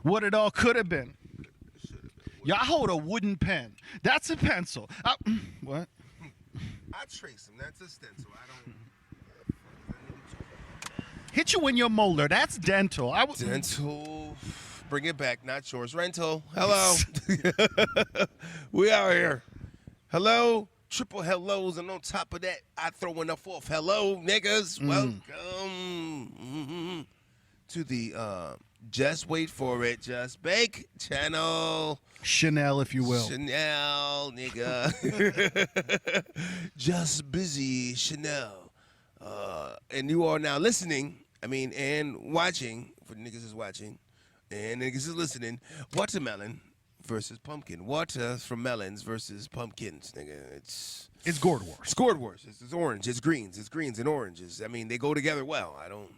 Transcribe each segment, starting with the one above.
What it all could have been. Y'all hold a wooden pen. That's a pencil. What? I trace them. That's a stencil. I don't. Hit you in your molar. That's dental. Dental. Bring it back, not yours. Rental. Hello. We out here. Hello. Triple hellos, and on top of that, I throw enough off. Hello, niggas. Welcome to the Just Wait For It, Just Bake channel. Chanel, if you will. Chanel, nigga. Just busy, Chanel. And you are now listening, and watching, for niggas is watching, and niggas is listening, watermelon versus pumpkin. Water from melons versus pumpkins, nigga. It's Gourd Wars. It's Gourd Wars. It's orange. It's greens. It's greens and oranges. They go together well.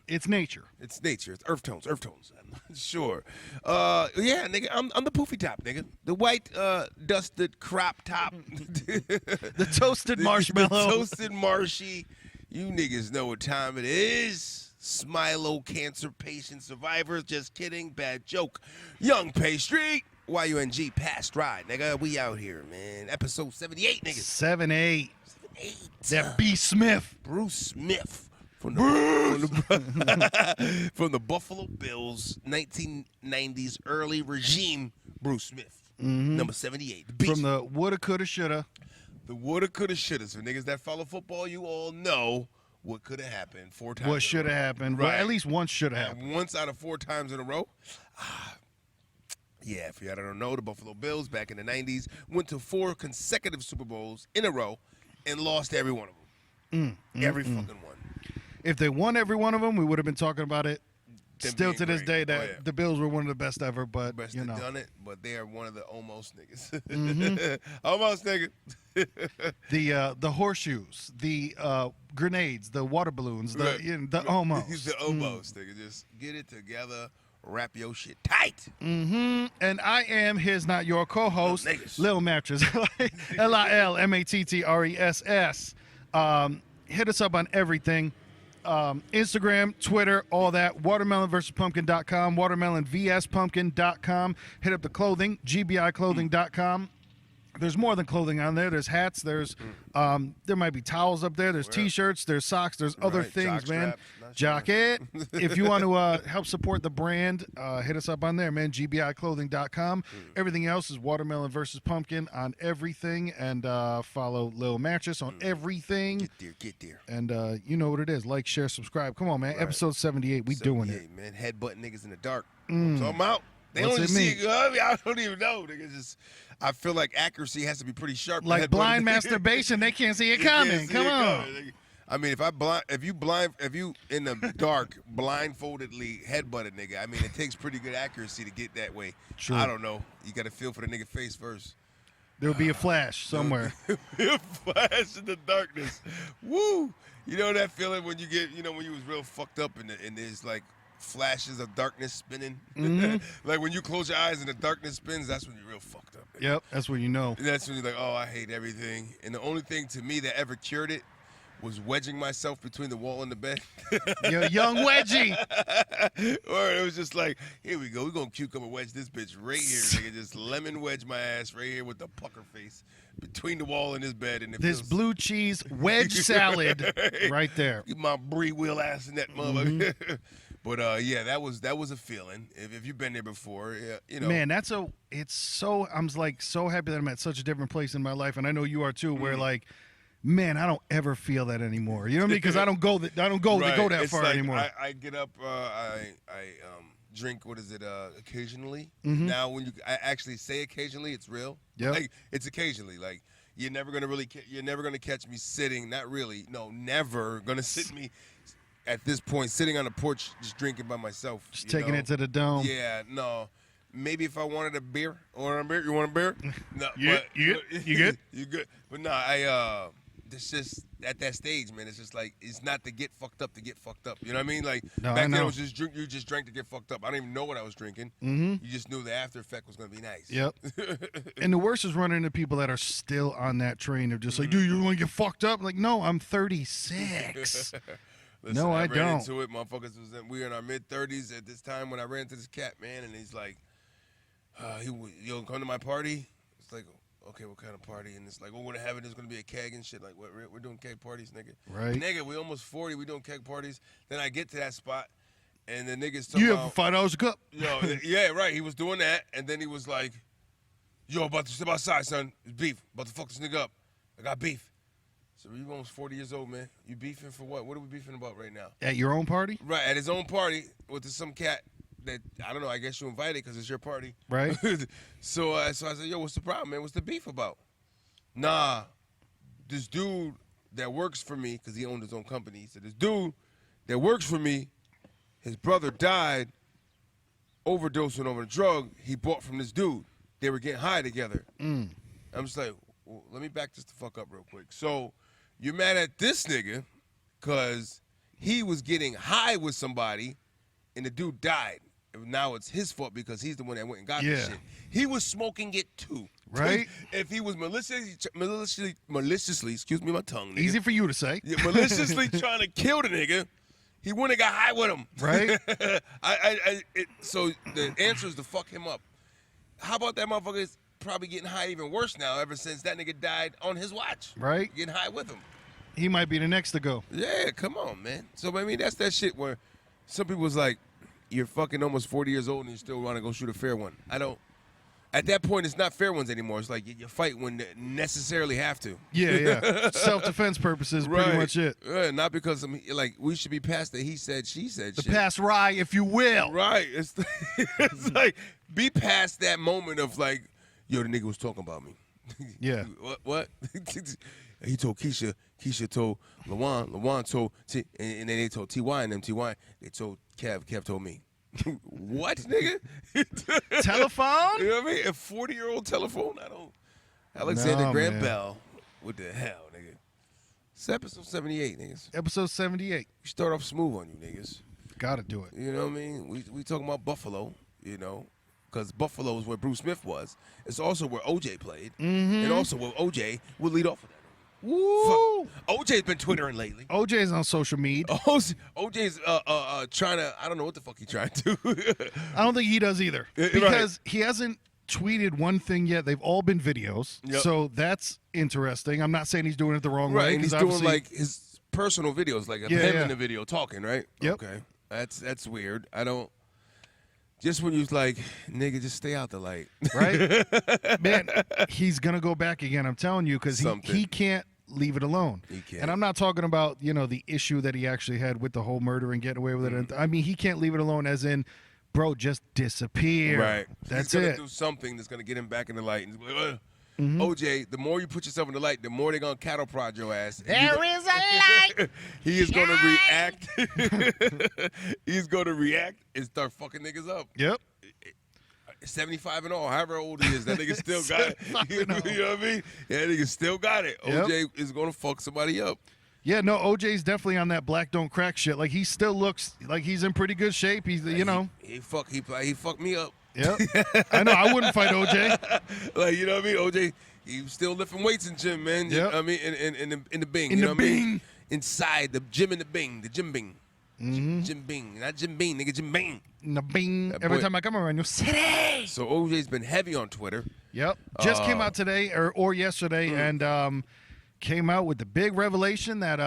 It's nature. It's nature. It's earth tones. Earth tones. I'm not sure. Yeah, nigga. I'm the poofy top, nigga. The white dusted crop top. The toasted marshmallow. The toasted marshy. You niggas know what time it is. Smilo cancer patient survivors. Just kidding. Bad joke. Young pastry. YUNG past ride, nigga. We out here, man. Episode 78, niggas. 78. That B. Smith. Bruce Smith. From the from the Buffalo Bills, 1990s early regime. Bruce Smith. Number 78. The From the woulda, coulda, shoulda. The woulda, coulda, shoulda. So niggas that follow football, you all know what could have happened 4 times. What should have happened. Right. Well, at least once should have happened. Once out of 4 times in a row. Yeah, if you don't know, the Buffalo Bills back in the 90s went to 4 consecutive Super Bowls in a row and lost every one of them. Every fucking one. If they won every one of them, we would have been talking about it Them still being to this day great. that the Bills were one of the best ever, but, Best you know. done it, but they are one of the almost niggas. Almost nigga. The horseshoes, the grenades, the water balloons, the, Right. the almost. He's the almost nigga. Just get it together. Wrap your shit tight. And I am his, not your co-host, Niggas. Lil Mattress, LILMATTRESS. Hit us up on everything. Instagram, Twitter, all that. Watermelonversuspumpkin.com, watermelonvspumpkin.com. Hit up the clothing, gbiclothing.com. There's more than clothing on there. There's hats. There's there might be towels up there. There's T-shirts. There's socks. There's other things, man. Jacket. If you want to help support the brand, hit us up on there, man. gbiclothing.com. Everything else is Watermelon versus Pumpkin on everything, and follow Lil Mattress on everything. Get there. And you know what it is. Like, share, subscribe. Come on, man. Right. Episode 78. We doing it. Man. Headbutt niggas in the dark. So I'm out. They What's only it see. mean? I don't even know. Niggas just. I feel like accuracy has to be pretty sharp. Like Headbutt blind niggas. masturbation. They can't see it You can't coming. see Come it on. coming. If you in the dark blindfoldedly headbutt a nigga, it takes pretty good accuracy to get that way. True. I don't know. You got to feel for the nigga face first. There'll be a flash somewhere. Flash in the darkness. Woo! You know that feeling when you get, when you was real fucked up and there's like flashes of darkness spinning? Like when you close your eyes and the darkness spins, that's when you're real fucked up. Nigga. Yep, that's when you know. And that's when you're like, oh, I hate everything. And the only thing to me that ever cured it was wedging myself between the wall and the bed. Yo, young wedgie. Or it was just like, here we go. We're going to cucumber wedge this bitch right here, nigga. Just lemon wedge my ass right here with the pucker face between the wall and his bed. And This blue cheese wedge salad right there. Get my brie wheel ass in that motherfucker. But, yeah, that was a feeling. If you've been there before, Man, I'm like so happy that I'm at such a different place in my life, and I know you are too, where like, man, I don't ever feel that anymore. You know what I mean? Because I don't go that It's far like anymore. I get up, I drink. What is it? Occasionally. Now, when I actually say occasionally, it's real. Yep. Like it's occasionally. Like you're never gonna catch me sitting. Not really. No, never gonna sit me. At this point, sitting on the porch, just drinking by myself. Just taking it to the dome. Yeah, no. Maybe if I wanted a beer, you want a beer? No, You good? You good? But no, it's just at that stage, man. It's just like it's not to get fucked up. You know what I mean? Like No, back I then, know. it was just drink. You just drank to get fucked up. I didn't even know what I was drinking. You just knew the after effect was gonna be nice. Yep. And the worst is running into people that are still on that train. They're just like, dude, you want to get fucked up? Like, no, I'm 36. Listen, No, I ran don't. Into it, motherfuckers. We were in our mid-30s at this time when I ran into this cat, man, and he's like, You'll come to my party. It's like, okay, what kind of party? And it's like, we're gonna have it. There's gonna be a keg and shit. Like, what? We're doing keg parties, nigga. Right. Nigga, we almost 40. We doing keg parties. Then I get to that spot, and the niggas talking You about have $5 a cup. Yo, yeah, right. He was doing that, and then he was like, yo, about to step outside, son. It's beef. About to fuck this nigga up. I got beef. So you almost 40 years old, man. You beefing for what? What are we beefing about right now? At your own party? Right, at his own party with some cat that, I don't know, I guess you invited because it's your party. Right. so I said, yo, what's the problem, man? What's the beef about? Nah, this dude that works for me, because he owned his own company, he said, this dude that works for me, his brother died overdosing over a drug he bought from this dude. They were getting high together. I'm just like, well, let me back this the fuck up real quick. So you're mad at this nigga because he was getting high with somebody and the dude died. Now it's his fault because he's the one that went and got this shit. He was smoking it too. Right. If he was maliciously, excuse me my tongue, nigga. Easy for you to say. Yeah, maliciously trying to kill the nigga, he wouldn't have got high with him. Right. So the answer is to fuck him up. How about that motherfucker is probably getting high even worse now ever since that nigga died on his watch. Right. Getting high with him. He might be the next to go. Yeah, come on, man. So, I mean, that's that shit where some people was like, you're fucking almost 40 years old and you still want to go shoot a fair one. I don't. At that point, it's not fair ones anymore. It's like you fight when you necessarily have to. Yeah. Self-defense purposes, pretty much it. Not because, like, we should be past the he said, she said The shit. past rye, if you will. Right. It's like, be past that moment of like, yo, the nigga was talking about me. Yeah. What? He told Keisha. Keisha told LaJuan. LaJuan told T, and then they told T.Y. and them. T.Y. They told Kev. Kev told me. What, nigga? Telephone? You know what I mean? A 40-year-old telephone? I don't. Alexander Graham Bell. What the hell, nigga? It's episode 78, niggas. Episode 78. We start off smooth on you, niggas. Gotta do it. You know what I mean? We talking about Buffalo, you know, because Buffalo is where Bruce Smith was. It's also where O.J. played, and also where O.J. would lead off with that. Woo! O.J.'s been twittering lately. OJ's on social media. O.J.'s trying to, I don't know what the fuck he's trying to do. I don't think he does either. Because he hasn't tweeted one thing yet. They've all been videos. Yep. So that's interesting. I'm not saying he's doing it the wrong way. And he's doing like his personal videos, like him in the video talking, right? Yep. Okay. That's weird. I don't. Just when you was like, nigga, just stay out the light. Right? Man, he's going to go back again, I'm telling you, because he can't leave it alone. He can't. And I'm not talking about, the issue that he actually had with the whole murder and getting away with it. I mean, he can't leave it alone as in, bro, just disappear. Right. That's he's it. He's going to do something that's going to get him back in the light. And he's like, OJ, the more you put yourself in the light, the more they're going to cattle prod your ass. There is a light. He is going to react. He's going to react and start fucking niggas up. Yep. 75 and all, however old he is, that nigga still got it. You know what I mean? That nigga still got it. Yep. OJ is going to fuck somebody up. Yeah, no, OJ's definitely on that black don't crack shit. Like, he still looks like he's in pretty good shape. He's, He fucked me up. Yep. I know. I wouldn't fight OJ. Like, you know what I mean? OJ, he was still lifting weights in gym, man. You know Yep. what I mean? In the Bing. In you the know what I mean? Bing. Inside the gym in the Bing. The gym Bing. Jim Bing. Not Jim Beam, nigga. Jim Bing. The bing. That Every boy- time I come around your city. So OJ's been heavy on Twitter. Yep. Just came out today or yesterday and came out with the big revelation that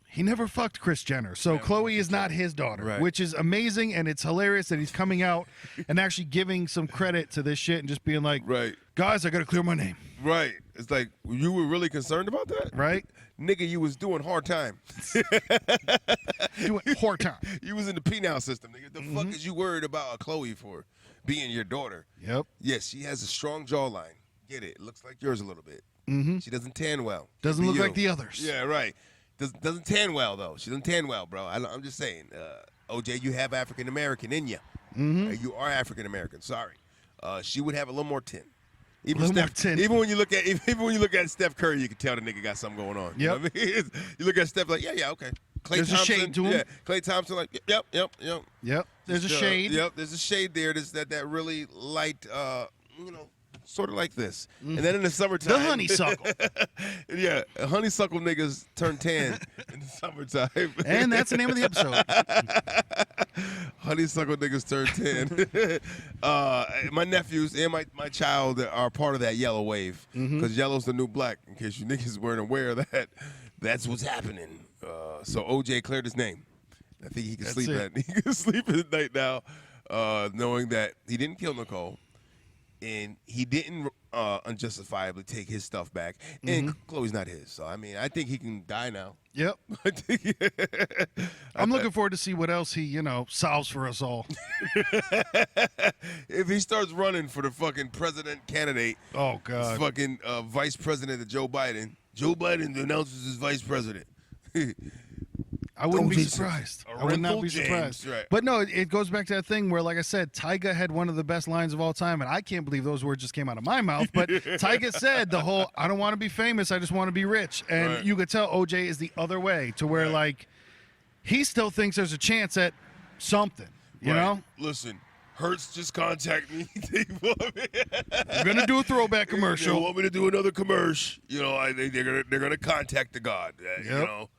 he never fucked Kris Jenner. So Khloe is not his daughter, Right. which is amazing, and it's hilarious that he's coming out and actually giving some credit to this shit and just being like, Right. guys, I got to clear my name. Right. It's like, you were really concerned about that? Right? Nigga, you was doing hard time. Doing whore time. You was in the penal system, nigga. The fuck is you worried about a Khloe for being your daughter? Yep. Yes, she has a strong jawline. Get it. Looks like yours a little bit. She doesn't tan well. Doesn't Be look you. like the others. Yeah, right. Doesn't tan well, though. She doesn't tan well, bro. I'm just saying. OJ, you have African American in you. You are African American. Sorry. She would have a little more tin. Even Little more Steph, tin. even when you look at Steph Curry, you can tell the nigga got something going on. You know what I mean? You look at Steph like, yeah, okay. Klay There's a Thompson, shade to him. Yeah, Klay Thompson like, yep. Yep. There's a shade. Yep, there's a shade there. There's that really light, sort of like this. And then in the summertime, The honeysuckle. yeah, honeysuckle niggas turn tan in the summertime. And that's the name of the episode. Honeysuckle niggas turn 10. My nephews and my child are part of that yellow wave. Because yellow's the new black, in case you niggas weren't aware of that. That's what's happening. So OJ cleared his name. I think he can sleep he can sleep at night now, knowing that he didn't kill Nicole. And he didn't unjustifiably take his stuff back. And Chloe's not his. So, I mean, I think he can die now. Yep. I'm looking forward to see what else he, solves for us all. If he starts running for the fucking president candidate. Oh, God. Fucking vice president of Joe Biden. Joe Biden announces his vice president. I wouldn't be surprised. I would not be surprised. Right. But no, it goes back to that thing where, like I said, Tyga had one of the best lines of all time, and I can't believe those words just came out of my mouth. But Tyga said the whole, I don't want to be famous, I just want to be rich. And you could tell OJ is the other way, to where, like, he still thinks there's a chance at something, you know? Listen, Hertz just contact me. We're going to do a throwback commercial. They want me to do another commercial. They're gonna contact the God, you know?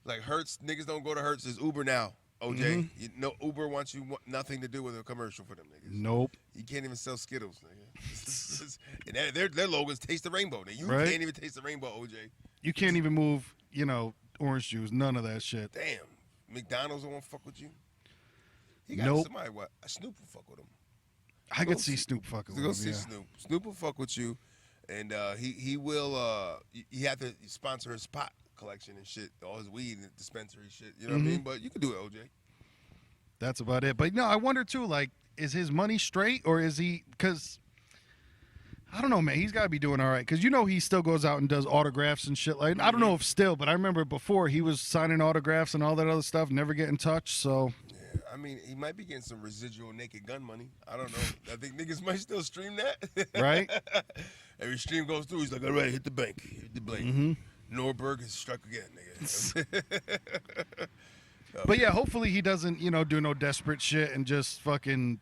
Like Hertz, niggas don't go to Hertz. It's Uber now, OJ. Uber wants nothing to do with a commercial for them niggas. Nope. You can't even sell Skittles, nigga. And their logo is Taste the Rainbow. You can't even taste the rainbow, OJ. You can't even move, orange juice. None of that shit. Damn. McDonald's won't fuck with you? He got somebody, Snoop will fuck with him. I could see Snoop fucking with him. Go see Snoop. Snoop will fuck with you. And he will, you have to sponsor his pot collection and shit, all his weed and dispensary shit, you know what I mean? But you can do it, OJ. That's about it. But I wonder too, like, is his money straight, or is he, because I don't know, man, he's got to be doing all right, because he still goes out and does autographs and shit. Like, I don't know if still, but I remember before he was signing autographs and all that other stuff, never get in touch, so. Yeah, I mean, he might be getting some residual Naked Gun money. I don't know. I think niggas might still stream that. Right? Every stream goes through, he's like, all right, hit the bank. Hit the bank. Norberg has struck again, nigga. But yeah, hopefully he doesn't, do no desperate shit and just fucking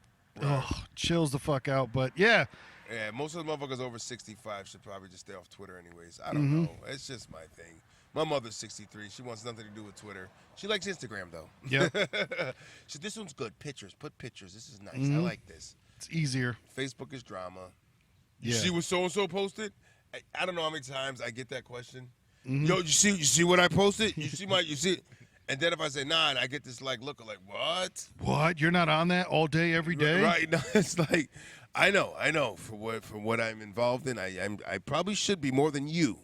chills the fuck out. But yeah. Yeah, most of the motherfuckers over 65 should probably just stay off Twitter anyways. I don't know. It's just my thing. My mother's 63. She wants nothing to do with Twitter. She likes Instagram, though. Yeah. She said, this one's good. Pictures. Put pictures. This is nice. I like this. It's easier. Facebook is drama. You see what so-and-so posted? I don't know how many times I get that question. Yo, you see what I posted? You see it? And then if I say nah, and I get this look like what? What? You're not on that all day, every day? Right? No, it's like I know. For what I'm involved in, I probably should be more than you.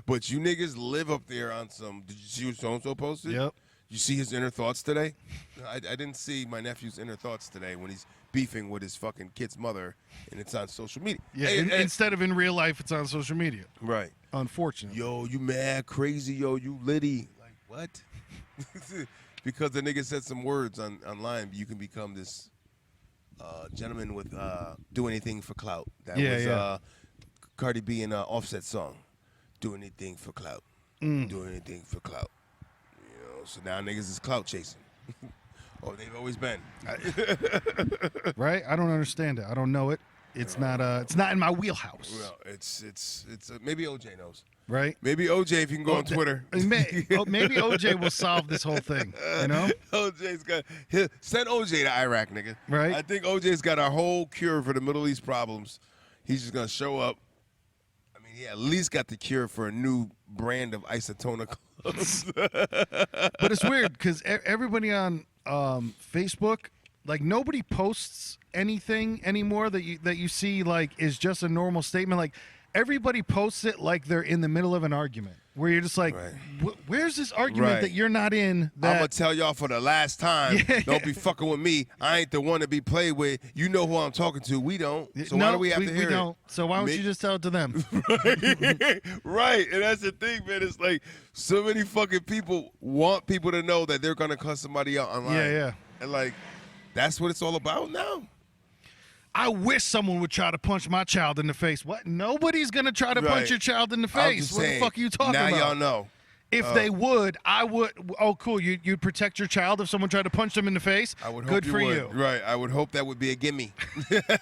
But you niggas live up there on some. Did you see what so and so posted? Yep. You see his inner thoughts today? I didn't see my nephew's inner thoughts today when he's beefing with his fucking kid's mother, and it's on social media. Yeah, instead of in real life, it's on social media. Right. Unfortunately. Yo, you mad, crazy, yo, you litty. Like, what? Because the nigga said some words online, you can become this gentleman with do anything for clout. That was Cardi B and Offset song. Do anything for clout. Do anything for clout. So now niggas is clout chasing. Oh, they've always been. Right? I don't understand it. I don't know it. It's not in my wheelhouse. Well, it's maybe OJ knows. Right? Maybe OJ, if you can go on Twitter. Maybe OJ will solve this whole thing, OJ's got send OJ to Iraq, nigga. Right? I think OJ's got a whole cure for the Middle East problems. He's just gonna show up. I mean, he at least got the cure for a new brand of isotonic clothes. But it's weird because everybody on Facebook, like, nobody posts anything anymore that you see like is just a normal statement. Like, everybody posts it like they're in the middle of an argument, where you're just like, where's this argument that you're not in? I'm gonna tell y'all for the last time. Don't be fucking with me. I ain't the one to be played with. You know who I'm talking to. We don't. So why do we have to hear it? We don't. So why don't you just tell it to them? Right. And that's the thing, man. It's like so many fucking people want people to know that they're gonna cuss somebody out online. Yeah. And like, that's what it's all about now. I wish someone would try to punch my child in the face. What? Nobody's going to try to punch your child in the face. What the fuck are you talking about? Now y'all know. If they would, I would. Oh, cool. You'd protect your child if someone tried to punch them in the face? I would hope Good you for would. you. Right. I would hope that would be a gimme. That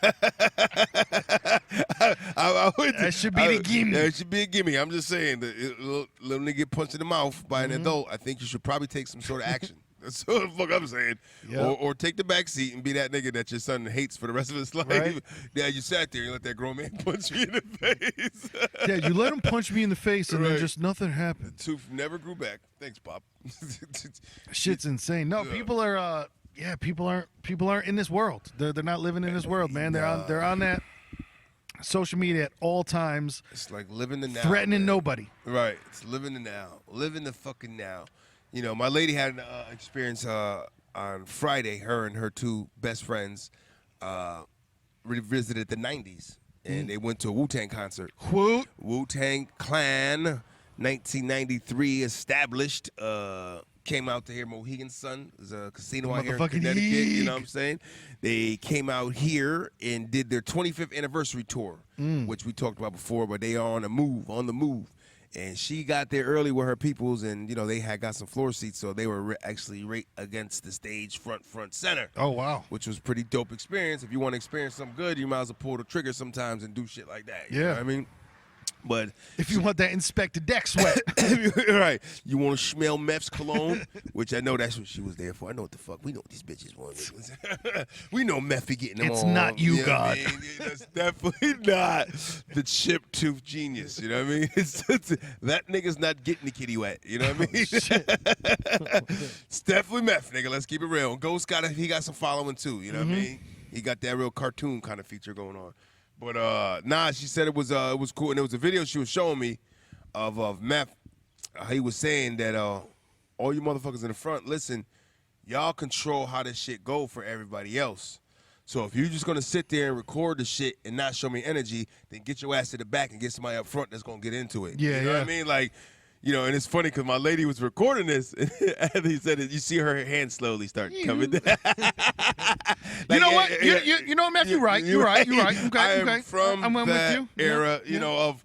should be the gimme. Yeah, it should be a gimme. I'm just saying, little nigga get punched in the mouth by an adult, I think you should probably take some sort of action. That's what the fuck I'm saying. Yep. Or take the back seat and be that nigga that your son hates for the rest of his life. Right. Yeah, you sat there and let that grown man punch you in the face. Yeah, you let him punch me in the face and then Right. just nothing happened. Tooth never grew back. Thanks, Pop. Shit's insane. No, Yeah. people are. People aren't in this world. They're not living in this world, man. They're on that social media at all times, It's like living the now. threatening man. nobody. Right. It's living the now. Living the fucking now. You know, my lady had an experience on Friday. Her and her two best friends revisited the 90s. And they went to a Wu-Tang concert. Woot. Wu-Tang Clan, 1993 established. Came out to hear Mohegan Sun. There's a casino out here in Motherfucking Connecticut. You know what Yeek. I'm saying? They came out here and did their 25th anniversary tour, which we talked about before, but they are on the move. And she got there early with her peoples, and, you know, they had got some floor seats, so they were actually right against the stage front center. Oh wow. Which was pretty dope experience. If you want to experience something good, you might as well pull the trigger sometimes and do shit like that. You know Yeah. what I mean? But If you want that Inspector Deck sweat. right, you want to smell Meth's cologne, which I know that's what she was there for. I know what the fuck. We know what these bitches want. We know Meth be getting them It's on. not you, know what I God. mean? That's definitely not the chip tooth genius. You know what I mean? It's that nigga's not getting the kitty wet. You know what I mean? It's definitely Meth, nigga. Let's keep it real. Ghost he got some following too. You know what I mean? He got that real cartoon kind of feature going on. But nah, she said it was cool, and there was a video she was showing me of Meth. He was saying that all you motherfuckers in the front, listen, y'all control how this shit go for everybody else. So if you're just gonna sit there and record the shit and not show me energy, then get your ass to the back and get somebody up front that's gonna get into it. Yeah, you know what I yeah. mean? Like, you know, and it's funny because my lady was recording this, and he said it, you see her hand slowly start coming down. You know what? You know what, Matthew? You're right. You're right. Okay. I am Okay. from I'm that with you. era, Yeah. you know, of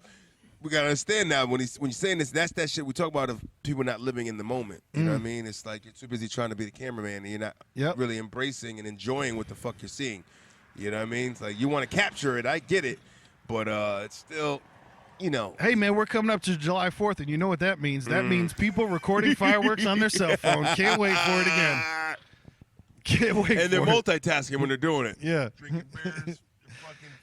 we gotta understand now when you're saying this, that's that shit we talk about of people not living in the moment. You know what I mean? It's like you're too busy trying to be the cameraman and you're not Yep. really embracing and enjoying what the fuck you're seeing. You know what I mean? It's like you want to capture it, I get it, but it's still, you know. Hey, man, we're coming up to July 4th, and you know what that means. That means people recording fireworks on their cell phone. Can't wait for it again. Can't wait And they're for it. multitasking when they're doing it. Yeah. Drinking beers, fucking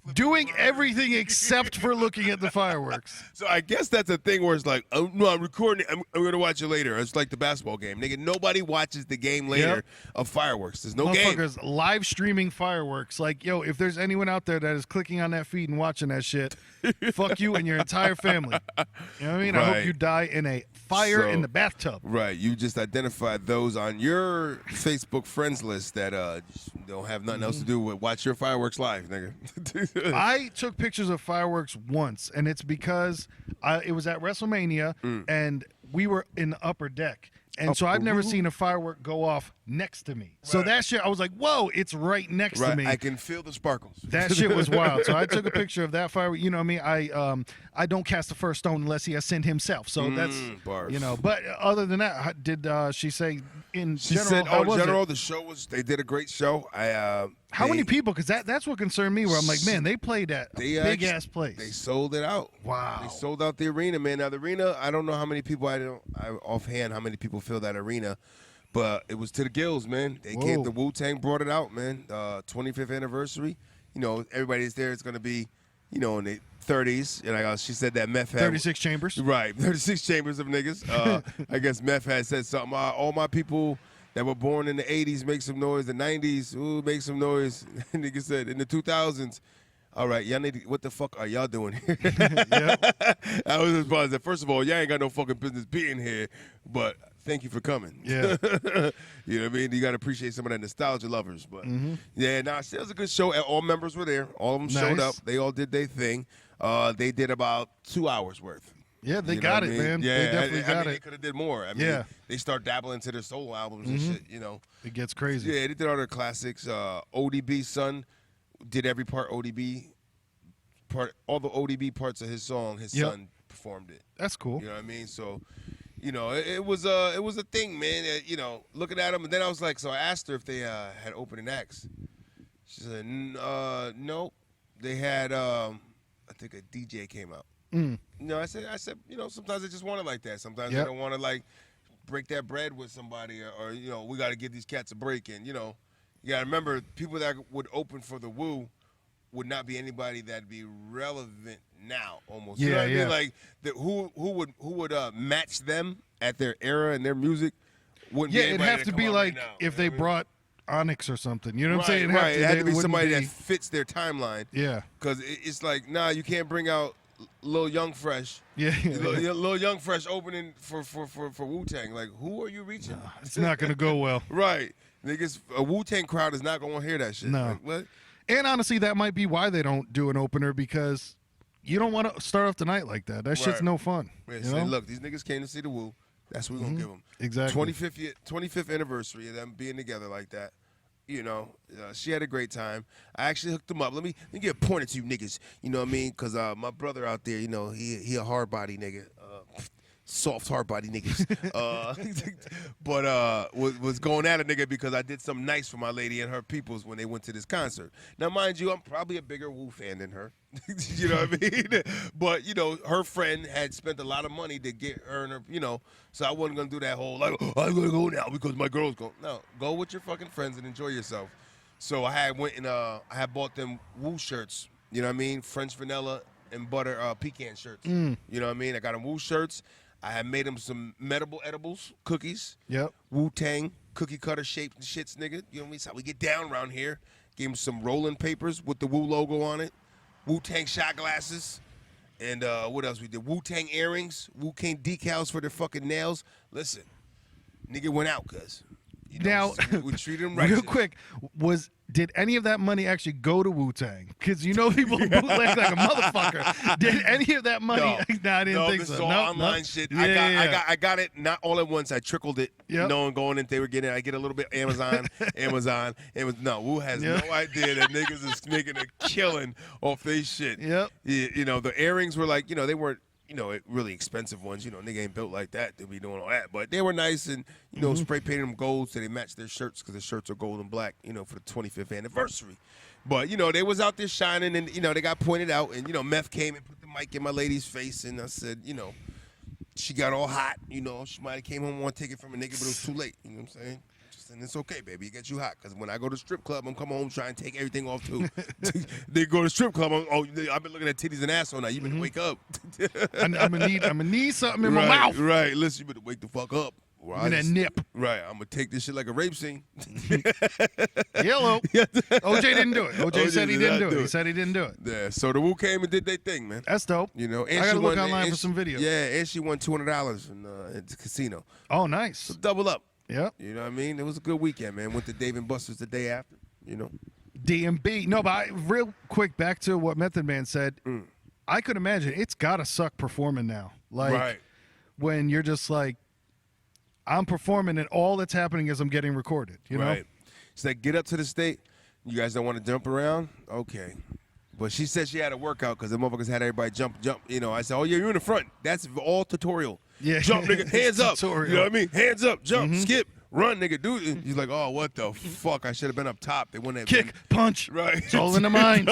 flipping Doing birds. everything except for looking at the fireworks. So I guess that's a thing where it's like, oh, no, I'm recording it. I'm going to watch it later. It's like the basketball game. Nigga, nobody watches the game later Yep. of fireworks. There's no game. Motherfuckers live streaming fireworks. Like, yo, if there's anyone out there that is clicking on that feed and watching that shit, fuck you and your entire family. You know what I mean? I Right. hope you die in a fire So- in the bathtub. Right. You just identified those on your Facebook friends list that just don't have nothing else to do with watch your fireworks live, nigga. I took pictures of fireworks once, and it's because it was at WrestleMania, and we were in the upper deck. And so I've never seen a firework go off next to me. So Right. that shit, I was like, whoa, it's right next to Right. me. I can feel the sparkles. That shit was wild. So I took a picture of that firework. You know what I mean? I don't cast the first stone unless he has sinned himself. So that's, bars. you know. But other than that, did she say in She general? said, how in was general, it? the show they did a great show. How many people? Because that's what concerned me. Where I'm like, man, they played at a big ass place. They sold it out. Wow. They sold out the arena, man. Now the arena, I don't know how many people. I offhand how many people fill that arena, but it was to the gills, man. They Whoa. came. The Wu-Tang brought it out, man. 25th anniversary. You know, everybody's there. It's gonna be, you know, in the 30s. And she said that Meth had 36 chambers. Right, 36 chambers of niggas. I guess Meth had said something. All my people that were born in the 80s make some noise. The 90s, ooh, make some noise. Nigga said in the 2000s, all right, y'all need to, what the fuck are y'all doing here? I was responsive. First of all, y'all ain't got no fucking business being here, but thank you for coming. Yeah. You know what I mean? You got to appreciate some of that nostalgia lovers. But yeah, nah, it was a good show. All members were there. All of them showed Nice. up. They all did their thing. They did about 2 hours worth. Yeah, they You know got what it, I mean? man. Yeah, They definitely I got mean, it. They could have did more. I mean, Yeah. they start dabbling into their solo albums and shit, you know. It gets crazy. Yeah, they did all their classics. ODB's son did every part all the ODB parts of his song, his Yep. son performed it. That's cool. You know what I mean? So, you know, it was a thing, man. You know, looking at them, and then I was like, so I asked her if they had opening acts. She said, nope. They had, I think a DJ came out. You know, I said, you know, sometimes I just want it like that. Sometimes I Yep. don't want to like break that bread with somebody, or we got to give these cats a break. And you got to remember, people that would open for the Woo would not be anybody that'd be relevant now. Almost, you know what I mean? Like who would match them at their era and their music? Wouldn't be it'd have to be like right now, if they brought Onyx or something. You know what I'm saying? Right. It had to be somebody that fits their timeline. Yeah. Because it's like, nah, you can't bring out Lil Young Fresh. Yeah. Lil Young Fresh opening for Wu-Tang. Like, who are you reaching? It's not going to go well. Right. Niggas, a Wu-Tang crowd is not going to hear that shit. No. Like, what? And honestly, that might be why they don't do an opener, because you don't want to start off the night like that. That shit's no fun. Yeah, say, look, these niggas came to see the Wu. That's what we're going to give them. Exactly. 25th anniversary of them being together like that. She had a great time. I actually hooked them up. Let me get pointed to you niggas. You know what I mean? Because my brother out there, he a hard body nigga. Soft hard body niggas. But was going at a nigga because I did something nice for my lady and her peoples when they went to this concert. Now, mind you, I'm probably a bigger Wu fan than her. You know what I mean? But, her friend had spent a lot of money to get her and her, so I wasn't going to do that whole, like, I'm going to go now because my girl's going. No, go with your fucking friends and enjoy yourself. So I had bought them Wu shirts, you know what I mean? French vanilla and butter pecan shirts. You know what I mean? I got them Wu shirts. I had made them some edibles, cookies. Yep. Wu-Tang, cookie cutter shaped shits, nigga. You know what I mean? That's how we get down around here. Gave them some rolling papers with the Wu logo on it. Wu-Tang shot glasses. And what else we did? Wu-Tang earrings. Wu-Tang decals for their fucking nails. Listen, nigga went out, cuz. Now, we treated him right. Real quick, did any of that money actually go to Wu-Tang? Because people bootleg like a motherfucker. Did any of that money? No, I didn't think this so. is all online shit. Yeah, I got it not all at once. I trickled it. Yep. Knowing going in, they were getting it. I get a little bit Amazon. Wu has no idea that niggas is making a killing off they shit. Yep. The earrings were like, they weren't, really expensive ones. Nigga ain't built like that to be doing all that. But they were nice and, spray painted them gold so they matched their shirts because the shirts are gold and black, for the 25th anniversary. But, they was out there shining and, they got pointed out. And, Meth came and put the mic in my lady's face. And I said, she got all hot. She might have came home and want to take it from a nigga, but it was too late. You know what I'm saying? And it's okay, baby. It gets you hot. Because when I go to strip club, I'm coming home trying to take everything off, too. They go to strip club. I've been looking at titties and ass all night. You better wake up. I'm gonna need something in my mouth. Right. Listen, you better wake the fuck up. That nip. Right. I'm going to take this shit like a rape scene. Yellow. OJ didn't do it. OJ said he didn't do it. He said he didn't do it. Yeah. So the Wu came and did their thing, man. That's dope. And I got to look online for some videos. Yeah. And she won $200 in the casino. Oh, nice. So double up. Yep. You know what I mean? It was a good weekend, man. Went to Dave & Buster's the day after, DMB. No, but real quick, back to what Method Man said. I could imagine it's got to suck performing now. Like, when you're just like, I'm performing and all that's happening is I'm getting recorded, you know? Right. It's like, get up to the state. You guys don't want to jump around? Okay. But she said she had a workout because the motherfuckers had everybody jump. I said, oh, yeah, you're in the front. That's all tutorial. Yeah. Jump, nigga. Hands up. Tutorial. You know what I mean? Hands up. Jump. Skip. Run, nigga. Dude. And he's like, oh, what the fuck? I should have been up top. They wouldn't have Kick, punch. Right. It's all in the mind.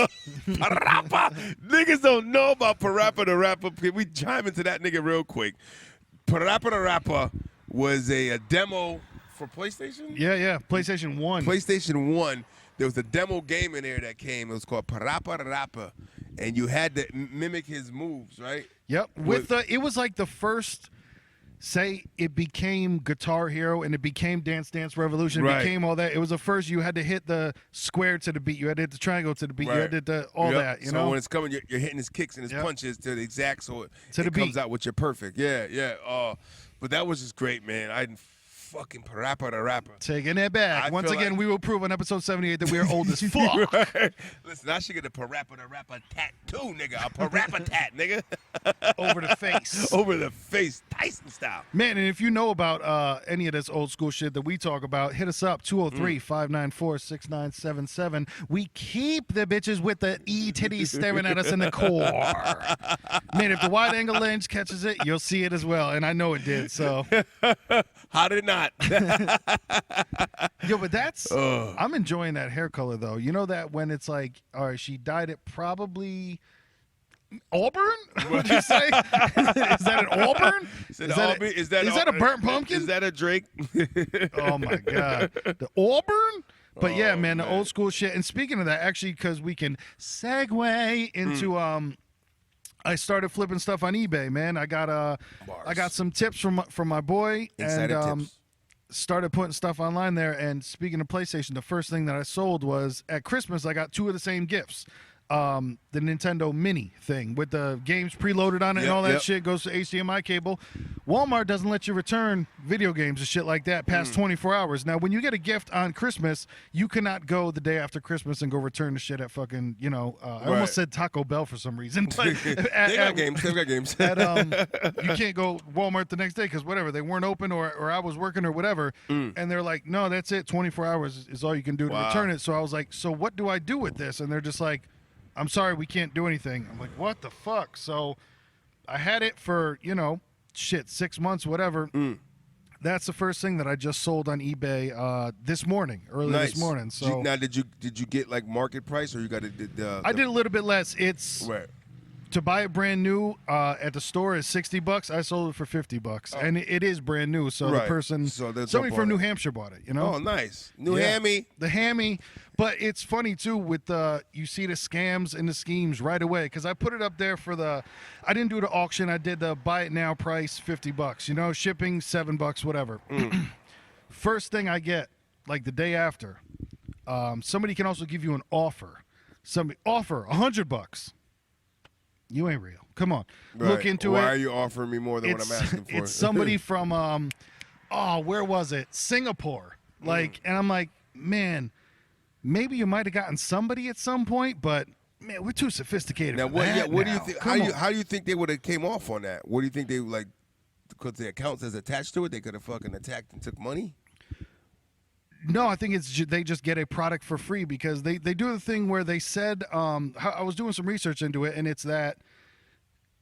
Parappa. Niggas don't know about Parappa the Rapper. We chime into that nigga real quick. Parappa the Rapper was a demo for PlayStation? Yeah. PlayStation 1. PlayStation 1. There was a demo game in there that came. It was called Parappa the Rapper. And you had to mimic his moves, right? Yep. It was like the first, say it became Guitar Hero and it became Dance Dance Revolution. It became all that. It was the first you had to hit the square to the beat. You had to hit the triangle to the beat. You had to hit that, you know? So when it's coming, you're hitting his kicks and his punches to the exact, so it the comes beat. out with your perfect. Yeah. But that was just great, man. I fucking Parappa the Rapper. Taking it back. Once again, we will prove on episode 78 that we are old as fuck. Right. Listen, I should get a Parappa the Rapper tattoo, nigga. A Parappa tat, nigga. Over the face. Over the face, Tyson style. Man, and if you know about any of this old school shit that we talk about, hit us up, 203-594-6977. We keep the bitches with the E-titties staring at us in the core. Man, if the wide angle lens catches it, you'll see it as well. And I know it did, so. How did it not? Yo, but that's I'm enjoying that hair color though. You know that when it's like, all right, she dyed it probably Auburn? What'd you say? Is that an Auburn? Is that a burnt pumpkin? Is that a Drake? Oh my God, the Auburn. But yeah, man, the man. old school shit. And speaking of that, actually, because we can segue into I started flipping stuff on eBay, man. I got some tips from my boy, Insider and tips. started putting stuff online there. And speaking of PlayStation, the first thing that I sold was at Christmas. I got 2 of the same gifts. The Nintendo Mini thing with the games preloaded on it and all that shit goes to HDMI cable. Walmart doesn't let you return video games and shit like that past 24 hours. Now, when you get a gift on Christmas, you cannot go the day after Christmas and go return the shit at fucking, I almost said Taco Bell for some reason. But They got games. you can't go Walmart the next day because whatever, they weren't open or I was working or whatever. And they're like, no, that's it. 24 hours is all you can do to return it. So I was like, so what do I do with this? And they're just like, I'm sorry, we can't do anything. I'm like, what the fuck? So I had it for, 6 months, whatever. That's the first thing that I just sold on eBay this morning, early this morning. So now, did you get like market price, or you got the I did a little bit less. It's to buy it brand new at the store is $60. I sold it for $50, and it is brand new. So the person, somebody from New Hampshire bought it. Oh, nice, hammy, the hammy. But it's funny too with you see the scams and the schemes right away because I put it up there for I didn't do the auction. I did the buy it now price $50. Shipping $7, whatever. First thing I get like the day after, somebody can also give you an offer. Somebody offer $100. You ain't real. Come on, look into Why it. Why are you offering me more than what I'm asking for? It's somebody from where was it? Singapore. And I'm like, man. Maybe you might have gotten somebody at some point, but man, we're too sophisticated. Now, for what? that What now. do you think? How do you think they would have came off on that? What do you think they like? Because the accounts is attached to it, they could have fucking attacked and took money. No, I think they just get a product for free because they do the thing where they said I was doing some research into it, and it's that.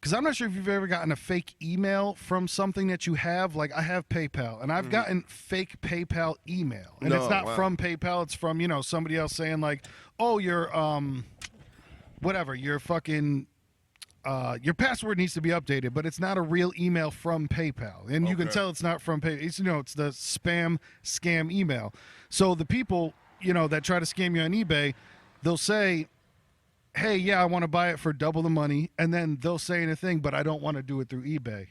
Because I'm not sure if you've ever gotten a fake email from something that you have. Like, I have PayPal, and I've gotten fake PayPal email. And it's not from PayPal. It's from, somebody else saying, like, oh, your fucking, your password needs to be updated. But it's not a real email from PayPal. And you can tell it's not from PayPal. It's, it's the scam email. So the people, that try to scam you on eBay, they'll say, hey, yeah, I want to buy it for double the money, and then they'll say anything, but I don't want to do it through eBay.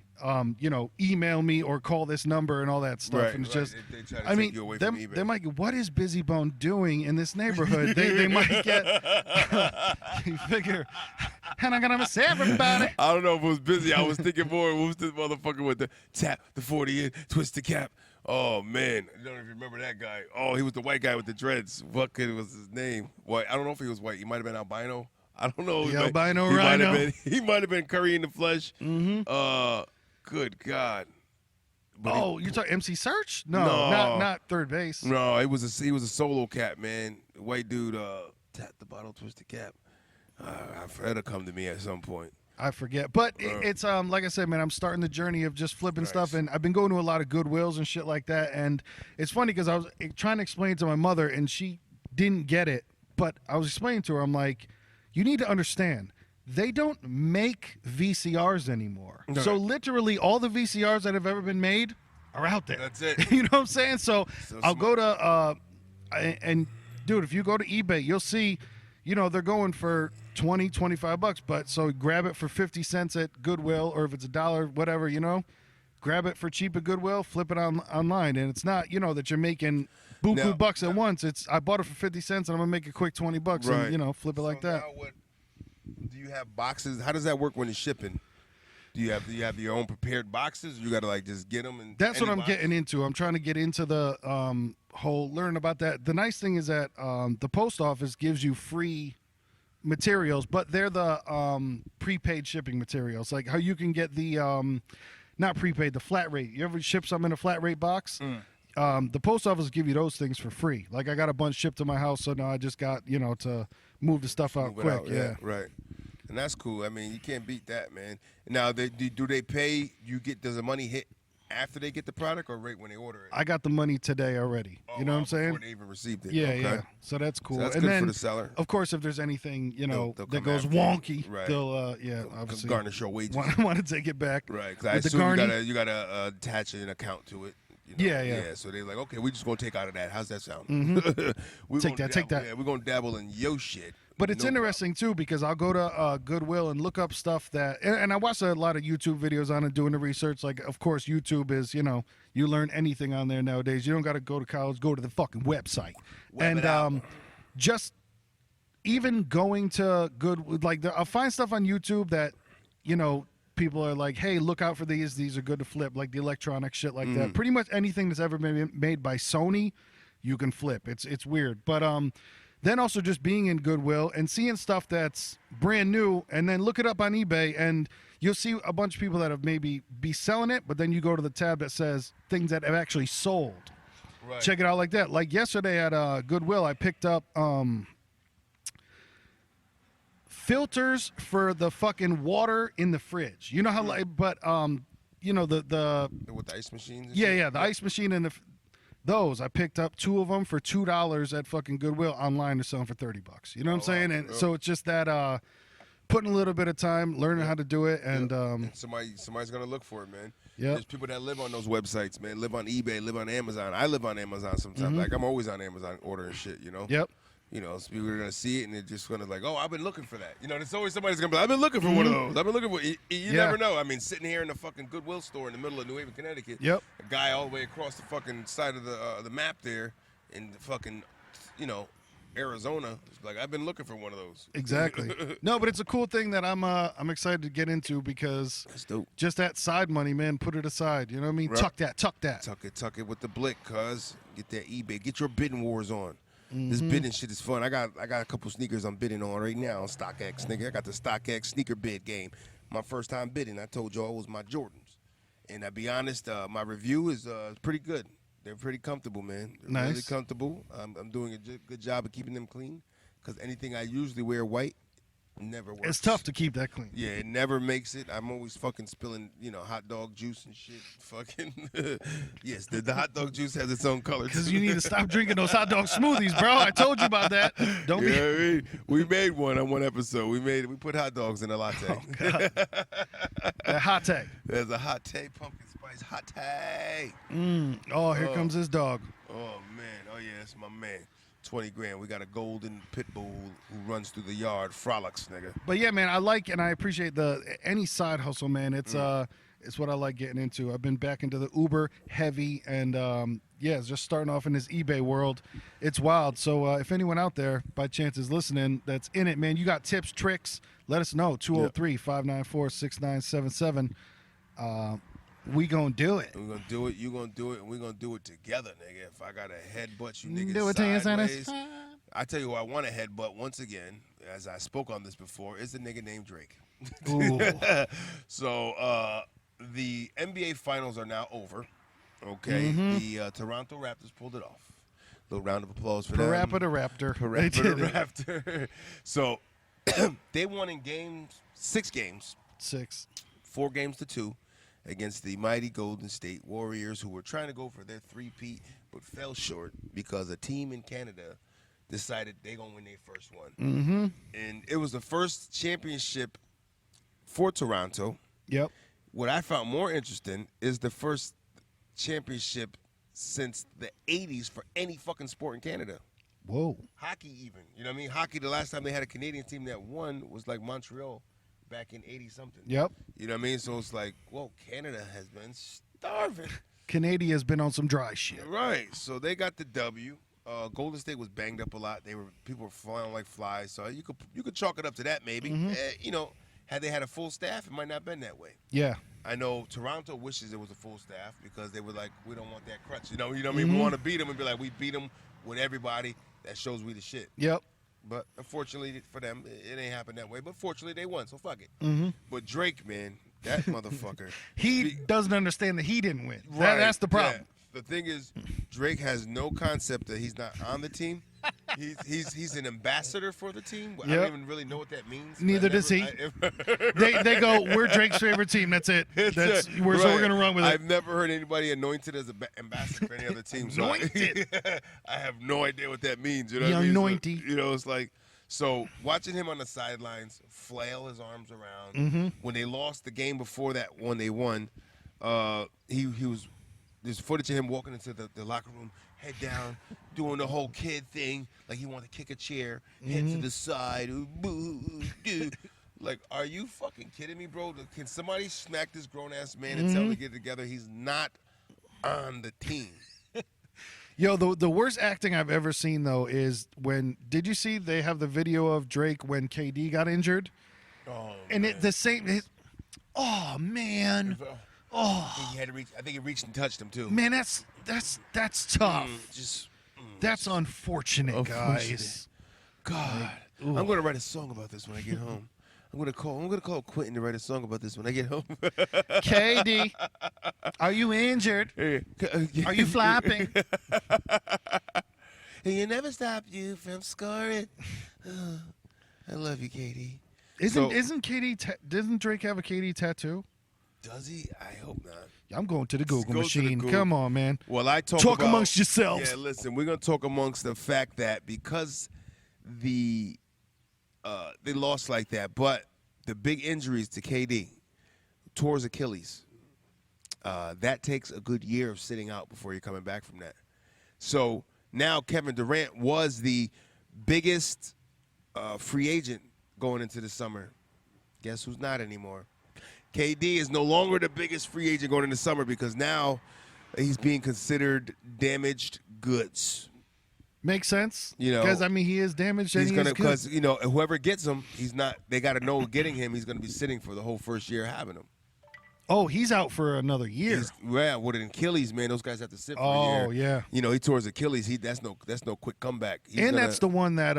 Email me or call this number and all that stuff. And it's just, they try to take you away from eBay. They might get, what is Busy Bone doing in this neighborhood? they might get, you figure, and I'm going to say everybody. I don't know if it was busy. I was thinking more, what was this motherfucker with the tap, the 40 in, twist the cap. Oh, man. I don't know if you remember that guy. Oh, he was the white guy with the dreads. What was his name? White. I don't know if he was white. He might have been albino. I don't know. The albino rhino. He might have been Curry in the flesh. Mm-hmm. Good God. But you're talking MC Search? No, not third base. No, he was a solo cat, man. White dude tap the bottle, twist the cap. That'll come to me at some point. I forget. But it's like I said, man, I'm starting the journey of just flipping stuff, and I've been going to a lot of Goodwills and shit like that. And it's funny because I was trying to explain to my mother, and she didn't get it. But I was explaining to her, I'm like, you need to understand, they don't make VCRs anymore. No. So literally all the VCRs that have ever been made are out there. That's it. You know what I'm saying? So I'll go to and dude, if you go to eBay, you'll see, they're going for $20-$25, but so grab it for 50 cents at Goodwill, or if it's $1, whatever, grab it for cheap at Goodwill, flip it online, and it's not, that you're making buku bucks at once. It's I bought it for 50 cents and I'm gonna make a quick $20 and flip it like that. Do you have boxes? How does that work when it's shipping? Do you have your own prepared boxes? Or you got to just get them? And that's what I'm getting into. I'm trying to get into the whole learn about that. The nice thing is that the post office gives you free materials, but they're the prepaid shipping materials. Like how you can get the not prepaid, the flat rate. You ever ship something in a flat rate box? The post office give you those things for free. Like I got a bunch shipped to my house, so now I just got to move the stuff out quick. Yeah, right. And that's cool. I mean, you can't beat that, man. Now, do they pay? Does the money hit after they get the product or right when they order it? I got the money today already. Oh, you know what I'm saying? Before they even received it. Yeah, Okay. yeah. So that's cool. So that's and good then, for the seller. Of course, if there's anything They'll that come goes after you. wonky, Right. they'll obviously garnish your wages. want to take it back. Right, because I With the assume Garni? you gotta attach an account to it. You know? Yeah, yeah. So they're like, okay, we're just gonna take out of that. How's that sound? Mm-hmm. Take that. Yeah, we're gonna dabble in yo shit. But it's interesting too because I'll go to Goodwill and look up stuff that, and I watch a lot of YouTube videos on it, doing the research. Like, of course, YouTube is, you learn anything on there nowadays. You don't got to go to college, go to the fucking website. Just even going to I'll find stuff on YouTube that, people are like, hey, look out for these. These are good to flip, like the electronic shit like that. Pretty much anything that's ever been made by Sony, you can flip. It's weird, but then also just being in Goodwill and seeing stuff that's brand new, and then look it up on eBay, and you'll see a bunch of people that have maybe be selling it, but then you go to the tab that says things that have actually sold. Right. Check it out like that. Like yesterday at Goodwill, I picked up filters for the fucking water in the fridge. You know how, the with the ice machines. And shit? yeah, the ice machine and those I picked up 2 of them for $2 at fucking Goodwill. Online they're selling for $30. You know what I'm saying? And so it's just that putting a little bit of time, learning how to do it, and somebody's gonna look for it, man. Yeah, there's people that live on those websites, man. Live on eBay, live on Amazon. I live on Amazon sometimes. Mm-hmm. Like I'm always on Amazon ordering shit, Yep. So people are gonna see it and they're just gonna like, oh, I've been looking for that. There's always somebody's gonna be like, I've been looking for one of those. I've been looking for. You never know. I mean, sitting here in the fucking Goodwill store in the middle of New Haven, Connecticut. Yep. A guy all the way across the fucking side of the map there, in the fucking, Arizona. Like I've been looking for one of those. Exactly. No, but it's a cool thing that I'm excited to get into because That's dope. just that side money, man. Put it aside. You know what I mean? Right. Tuck that. Tuck it with the blick, cuz. Get that eBay. Get your bidding wars on. This bidding shit is fun. I got a couple sneakers I'm bidding on right now on StockX, nigga. I got the StockX sneaker bid game. My first time bidding, I told y'all, was my Jordans. And I'll be honest, my review is pretty good. They're pretty comfortable, man. They're Nice. really comfortable. I'm doing a good job of keeping them clean because anything I usually wear white never works. It's tough to keep that clean. Yeah, it never makes it. I'm always fucking spilling, hot dog juice and shit. Fucking yes, the hot dog juice has its own color. Because you need to stop drinking those hot dog smoothies, bro. I told you about that. Don't be. Yeah, we made one on one episode. We put hot dogs in a latte. Oh, God. That hot tag. There's a hot tay, pumpkin spice hot tay. Oh, here comes this dog. Oh man, oh yeah, that's my man. 20 grand. We got a golden pit bull who runs through the yard, frolics, nigga. But yeah, man, I like and I appreciate any side hustle, man. It's what I like getting into. I've been back into the Uber heavy, and it's just starting off in this eBay world. It's wild. So if anyone out there by chance is listening that's in it, man, you got tips, tricks, let us know. 203-594-6977. We gonna do it. We're gonna do it. You gonna do it, and we're gonna do it together, nigga. If I gotta headbutt you niggas Do it to you, sideways, I tell you who I want to headbutt once again, as I spoke on this before, is the nigga named Drake. Ooh. So the NBA Finals are now over. Okay, the Toronto Raptors pulled it off. Little round of applause for them. Parappa the Raptor. Parappa They the did it. Raptor. So they won in 6 games. 6. 4 games to 2 against the mighty Golden State Warriors, who were trying to go for their three-peat but fell short because a team in Canada decided they're going to win their first one. Mm-hmm. And it was the first championship for Toronto. Yep. What I found more interesting is the first championship since the 80s for any fucking sport in Canada. Whoa. Hockey even. You know what I mean? Hockey, the last time they had a Canadian team that won was like Montreal back in 80-something. Yep. You know what I mean? So it's like, whoa, Canada has been starving. Canada has been on some dry shit. Right. So they got the W. Golden State was banged up a lot. People were flying like flies. So you could chalk it up to that maybe. Had they had a full staff, it might not have been that way. Yeah. I know Toronto wishes it was a full staff because they were like, we don't want that crutch. You know what I mean? We want to beat them and be like, we beat them with everybody. That shows we the shit. Yep. But unfortunately for them, it ain't happened that way. But fortunately, they won, so fuck it. Mm-hmm. But Drake, man, that motherfucker. He doesn't understand that he didn't win. Right, That's the problem. Yeah. The thing is, Drake has no concept that he's not on the team. He's an ambassador for the team. I Yep. don't even really know what that means. Neither does he. They go, we're Drake's favorite team. That's it. So we're going to run with it. I've never heard anybody anointed as an ambassador for any other team. So Anointed. I have no idea what that means. You know what I The mean? anointed. So, it's like, so watching him on the sidelines flail his arms around. When they lost the game before that one they won, he was, there's footage of him walking into the locker room, head down, doing the whole kid thing, like he wanted to kick a chair, head to the side, boo, dude. Like, are you fucking kidding me, bro? Can somebody smack this grown-ass man and tell him to get it together? He's not on the team. Yo, the worst acting I've ever seen, though, is when, did you see they have the video of Drake when KD got injured? Oh, And man. the same, oh, man. Oh, He had to reach. I think he reached and touched him too. man, that's tough. That's Oh, unfortunate, guys. God, I'm gonna write a song about this when I get home. I'm gonna call Quentin to write a song about this when I get home. KD, are you injured? Are you flapping? And you never stopped you from scoring. Oh, I love you, Katie. Isn't Drake have a KD tattoo? Does he? I hope not. I'm going to the Google Go to the machine. Google. Come on, man. Well, I talk about, amongst yourselves. Yeah, listen, we're gonna talk amongst the fact that because they lost like that, but the big injuries to KD, tore his Achilles. That takes a good year of sitting out before you're coming back from that. So now Kevin Durant was the biggest free agent going into the summer. Guess who's not anymore? KD is no longer the biggest free agent going into summer because now he's being considered damaged goods. Makes sense. You know, because I mean he is damaged. And He's he gonna is good. because you know whoever gets him, he's not. They got to know getting him. He's going to be sitting for the whole first year having him. Oh, he's out for another year. Yeah, with an Achilles, man, those guys have to sit for a Oh, year. yeah. You know, he tore his Achilles. That's no quick comeback. That's the one that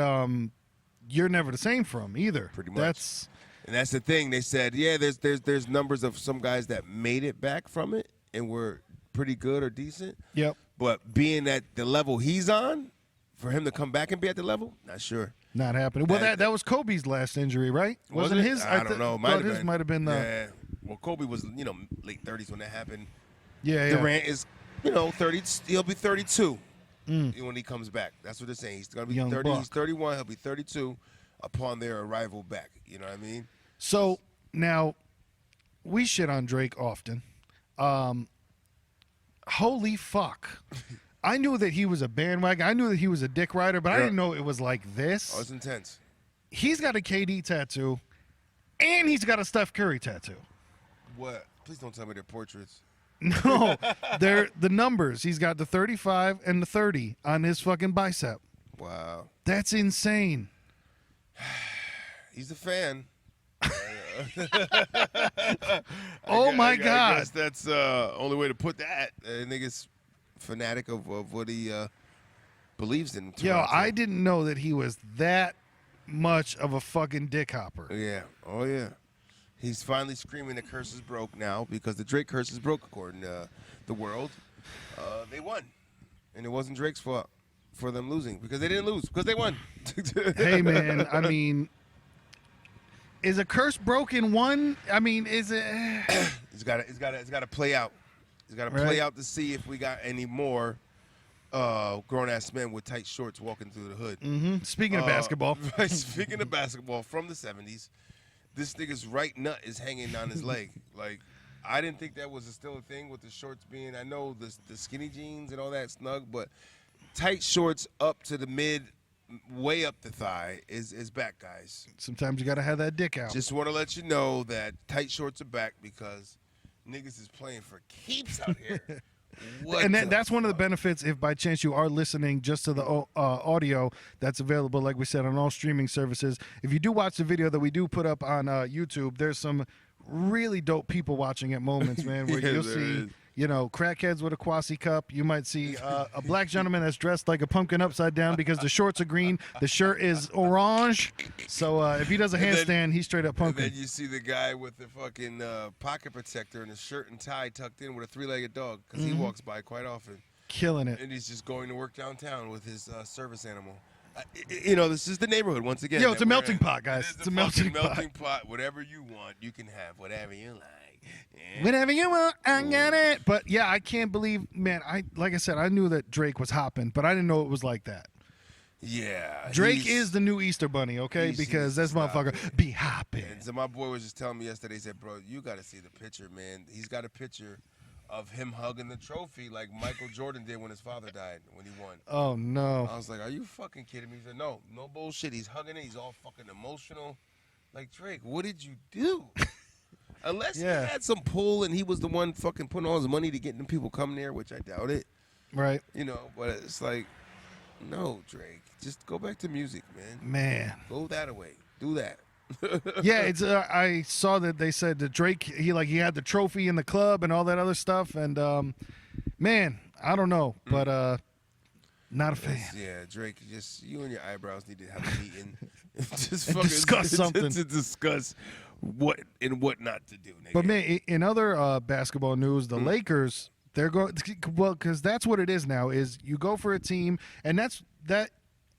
you're never the same from either. Pretty much. That's the thing. They said, yeah, there's numbers of some guys that made it back from it and were pretty good or decent. Yep. But being at the level he's on, for him to come back and be at the level, not sure. Not happening. Well, that was Kobe's last injury, right? Wasn't it? his? I don't know. His might have been the. Yeah. Well, Kobe was late 30s when that happened. Yeah. Durant is 30. He'll be 32 when he comes back. That's what they're saying. He's gonna be Young 30. buck. He's 31. He'll be 32 upon their arrival back. You know what I mean? So now, we shit on Drake often. Holy fuck! I knew that he was a bandwagon. I knew that he was a dick rider, but I Yeah. didn't know it was like this. Oh, it's intense. He's got a KD tattoo, and he's got a Steph Curry tattoo. What? Please don't tell me they're portraits. No, they're the numbers. He's got the 35 and the 30 on his fucking bicep. Wow. That's insane. He's a fan. Oh my I God. guess that's only way to put that. Nigga's fanatic of what he believes in. Yo, Toronto. I didn't know that he was that much of a fucking dick hopper. Yeah. Oh, yeah. He's finally screaming the curse is broke now because the Drake curse is broke, according to the world. They won. And it wasn't Drake's fault for them losing because they didn't lose because they won. Hey, man, I mean, is a curse broken one? I mean, is it? It's got to play out. It's got to play out to see if we got any more grown-ass men with tight shorts walking through the hood. Mm-hmm. Speaking of basketball. Right, speaking of basketball, from the 70s, this nigga's right nut is hanging on his leg. Like, I didn't think that was still a thing with the shorts being, I know the skinny jeans and all that snug, but tight shorts up to the mid, way up the thigh is back, guys. Sometimes you got to have that dick out. Just want to let you know that tight shorts are back because niggas is playing for keeps out here. And that's one of the benefits if by chance you are listening just to the audio that's available, like we said, on all streaming services. If you do watch the video that we do put up on YouTube, there's some really dope people watching at moments, man, where Yeah, you'll there see, is. crackheads with a Quasi cup. You might see a black gentleman that's dressed like a pumpkin upside down because the shorts are green, the shirt is orange. So if he does a handstand, he's straight up pumpkin. And then you see the guy with the fucking pocket protector and his shirt and tie tucked in with a three-legged dog because he walks by quite often. killing it. And he's just going to work downtown with his service animal. This is the neighborhood once again. Yo, it's a melting pot, guys. It's a melting pot. Whatever you want, you can have. Whatever you like. Yeah. Whatever you want, I got it. But yeah, I can't believe, man. Like I said, I knew that Drake was hopping, but I didn't know it was like that. Yeah. Drake is the new Easter Bunny, okay? Because this motherfucker be hopping. And so my boy was just telling me yesterday, he said, bro, you got to see the picture, man. He's got a picture of him hugging the trophy like Michael Jordan did when his father died, when he won. Oh, no. I was like, are you fucking kidding me? He said, no bullshit. He's hugging it. He's all fucking emotional. Like, Drake, what did you do? Unless he had some pull and he was the one fucking putting all his money to get them people coming there, which I doubt it. Right. But it's like, no, Drake. Just go back to music, man. Man. Go that away. Do that. Yeah, it's. I saw that they said that Drake he had the trophy in the club and all that other stuff, and man, I don't know, but not a fan. Yeah, Drake, just you and your eyebrows need to have a meeting, just and discuss something to discuss what and what not to do. Nigga. But man, in other basketball news, the Lakers they're going because that's what it is now. Is you go for a team, and that.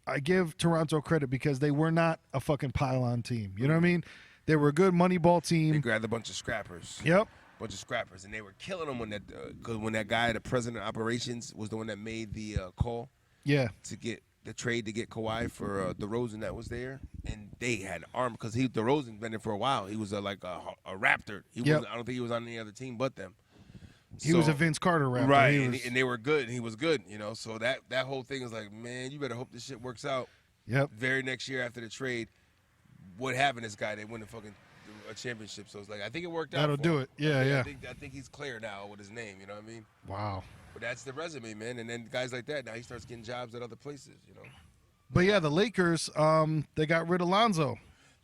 I give Toronto credit because they were not a fucking pylon team. You know what I mean? They were a good money ball team. They grabbed a bunch of scrappers. Yep. Bunch of scrappers, and they were killing them when that guy, the president of operations, was the one that made the call. Yeah. To get the trade to get Kawhi for DeRozan that was there, and they had arm because DeRozan's been there for a while. He was like a Raptor. I don't think he was on any other team but them. He was a Vince Carter Raptor. Right, and they were good, and he was good, So that whole thing was like, man, you better hope this shit works out. Yep. Very next year after the trade, what happened to this guy? They win a championship. So it's like, I think it worked out. That'll do it. Yeah. I think he's clear now with his name. You know what I mean? Wow. But that's the resume, man. And then guys like that, now he starts getting jobs at other places. But yeah, the Lakers, they got rid of Lonzo.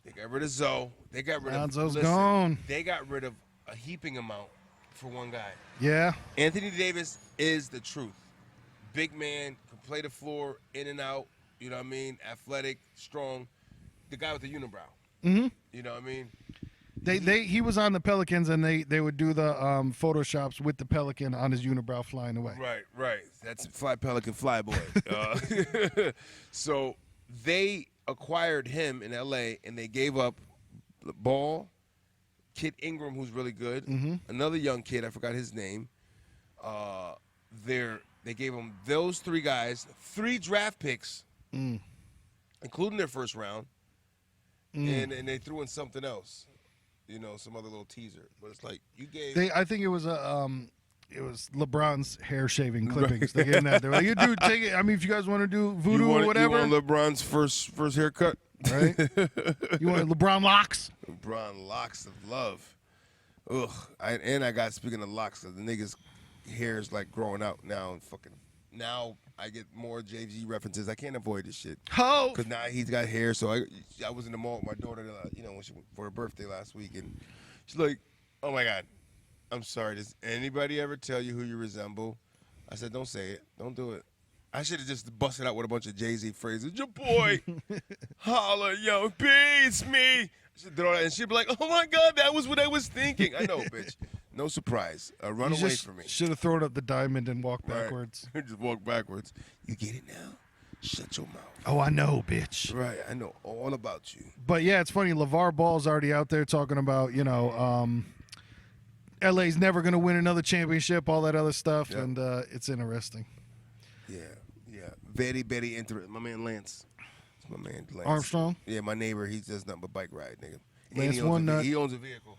They got rid of Zoe. They got rid Lonzo's gone. They got rid of a heaping amount for one guy. Yeah. Anthony Davis is the truth. Big man, can play the floor, in and out, you know what I mean? Athletic, strong. The guy with the unibrow. Mm-hmm. You know what I mean? He was on the Pelicans, and they would do the photoshops with the Pelican on his unibrow flying away. Right. That's Fly Pelican Fly Boy. So they acquired him in L.A., and they gave up Ball, Kid Ingram, who's really good. Mm-hmm. Another young kid, I forgot his name. They gave him those three guys, 3 draft picks, including their first round, and they threw in something else, some other little teaser. But it's like you gave. I think it was LeBron's hair shaving clippings. They gave him that. They were like, "You dude, take it. I mean, if you guys want to do voodoo or whatever." You want LeBron's first haircut? Right? You want LeBron locks? LeBron locks of love. Ugh. I got, speaking of locks, the niggas' hair is like growing out now. And now I get more Jay-Z references. I can't avoid this shit. Oh. Because now he's got hair. So I was in the mall with my daughter, when she went for her birthday last week. And she's like, oh, my God. I'm sorry. Does anybody ever tell you who you resemble? I said, don't say it. Don't do it. I should have just busted out with a bunch of Jay-Z phrases. Your boy, holla, young B, it's me. And she'd be like, oh, my God, that was what I was thinking. I know, bitch. No surprise. Run away from me. Should have thrown up the diamond and walked backwards. Just walk backwards. You get it now? Shut your mouth. Oh, I know, bitch. Right. I know all about you. But, yeah, it's funny. LeVar Ball's already out there talking about, LA's never going to win another championship, all that other stuff, and it's interesting. Yeah. Very, very interesting. My man Lance. It's my man Lance. Armstrong? Yeah, my neighbor. He does nothing but bike ride, nigga. Lance he owns a vehicle.